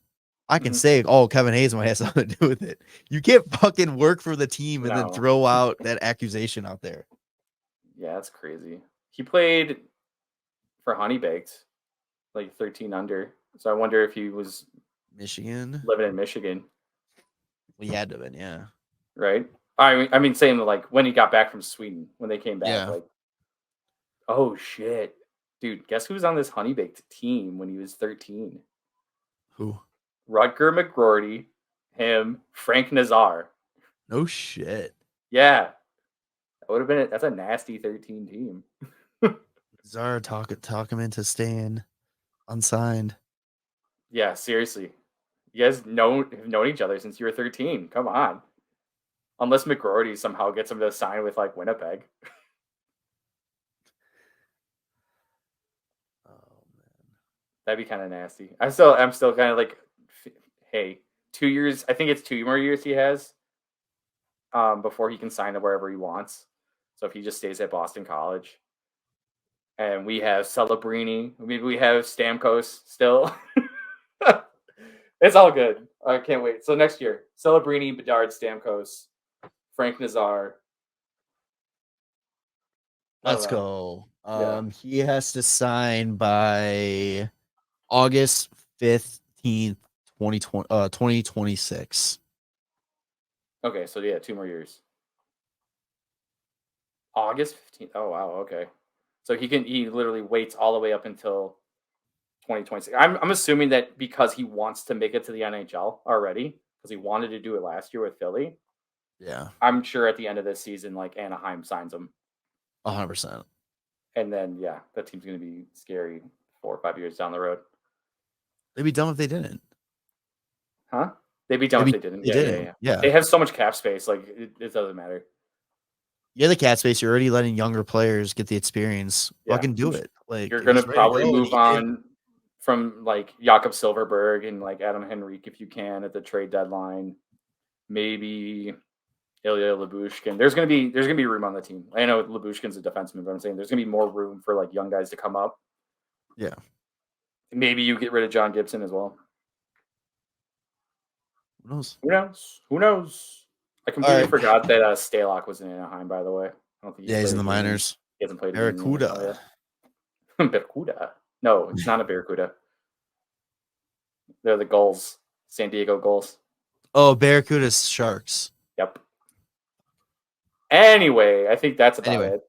I can say, Kevin Hayes might have something to do with it. You can't fucking work for the team and then throw out that accusation out there. Yeah, that's crazy. He played for Honey Baked, like 13 under. So I wonder if he was Michigan living in Michigan. We had to have been, yeah. Right? I mean, saying like when he got back from Sweden, when they came back, like, oh shit. Dude, guess who was on this Honey Baked team when he was 13? Who? Rutger McGroarty, him, Frank Nazar. No shit. Yeah. That would have been that's a nasty 13 team. Nazar talk him into staying unsigned. Yeah, seriously. You guys have known each other since you were 13. Come on. Unless McGroarty somehow gets him to sign with like Winnipeg. Oh man. That'd be kind of nasty. I'm still kind of like, hey, 2 years. I think it's 2 more years he has before he can sign to wherever he wants. So if he just stays at Boston College, and we have Celebrini, maybe we have Stamkos still. It's all good. I can't wait. So next year, Celebrini, Bedard, Stamkos, Frank Nazar. Let's go. Yeah. He has to sign by August 15th, 2026. Okay, so yeah, 2 more years. August 15th. Oh wow, okay. So he literally waits all the way up until 2026. I'm assuming that because he wants to make it to the NHL already, because he wanted to do it last year with Philly. Yeah. I'm sure at the end of this season, like Anaheim signs him. 100%. And then that team's gonna be scary 4 or 5 years down the road. They'd be dumb if they didn't. Huh? They'd be dumb if they didn't. Yeah. They have so much cap space, like it doesn't matter. Yeah, the cap space. You're already letting younger players get the experience. Fucking do it. Like you're gonna probably move on from like Jakob Silverberg and like Adam Henrique if you can at the trade deadline. Maybe Ilya Lyubushkin. There's gonna be room on the team. I know Lyubushkin's a defenseman, but I'm saying there's gonna be more room for like young guys to come up. Yeah. Maybe you get rid of John Gibson as well. Who knows? Who knows? I completely forgot that Stalock was in Anaheim, by the way. I don't think he's in the minors. He hasn't played Barracuda. Barracuda. No, it's not a Barracuda. They're the Gulls. San Diego Gulls. Oh, Barracuda's Sharks. Yep. Anyway, I think that's about it.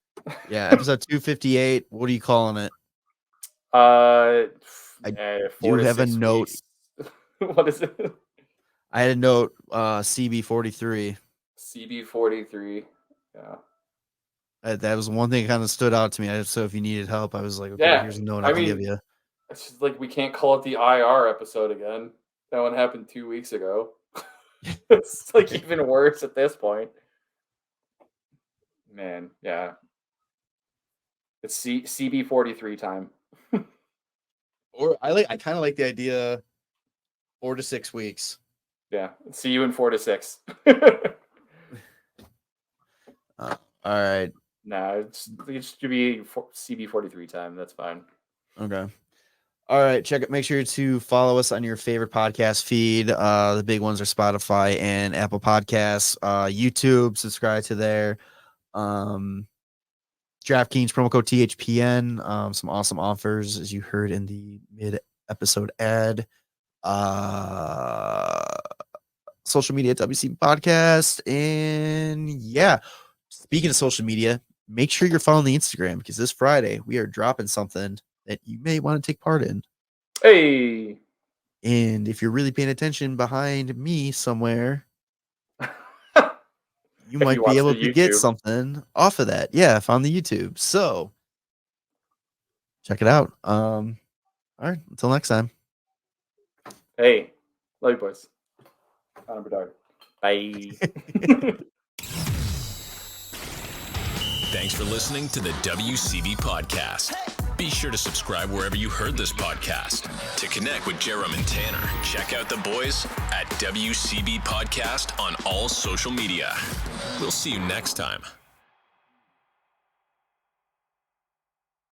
Yeah, episode 258. What are you calling it? I do have a note. What is it? I had a note, CB43. CB43. Yeah. That was one thing that kind of stood out to me. So if you needed help, I was like, okay, here's a note I can give you. It's just like we can't call it the IR episode again. That one happened 2 weeks ago. It's like even worse at this point. Man, yeah. It's CB43 time. Or I kind of like the idea 4 to 6 weeks. Yeah. See you in 4 to 6. All right. Nah, it should be CB43 time. That's fine. Okay. All right. Check it. Make sure to follow us on your favorite podcast feed. The big ones are Spotify and Apple Podcasts. YouTube, subscribe to there. DraftKings promo code THPN. Some awesome offers, as you heard in the mid-episode ad. Social media at WC Podcast. And yeah, speaking of social media, make sure you're following the Instagram, because this Friday we are dropping something that you may want to take part in. Hey. And if you're really paying attention behind me somewhere, you might be able to get something off of that. Yeah, on the YouTube. So check it out. All right, until next time. Hey, love you boys. I'm Bedard. Bye. Thanks for listening to the WCB Podcast. Be sure to subscribe wherever you heard this podcast. To connect with Jerem and Tanner, check out the boys at WCB Podcast on all social media. We'll see you next time.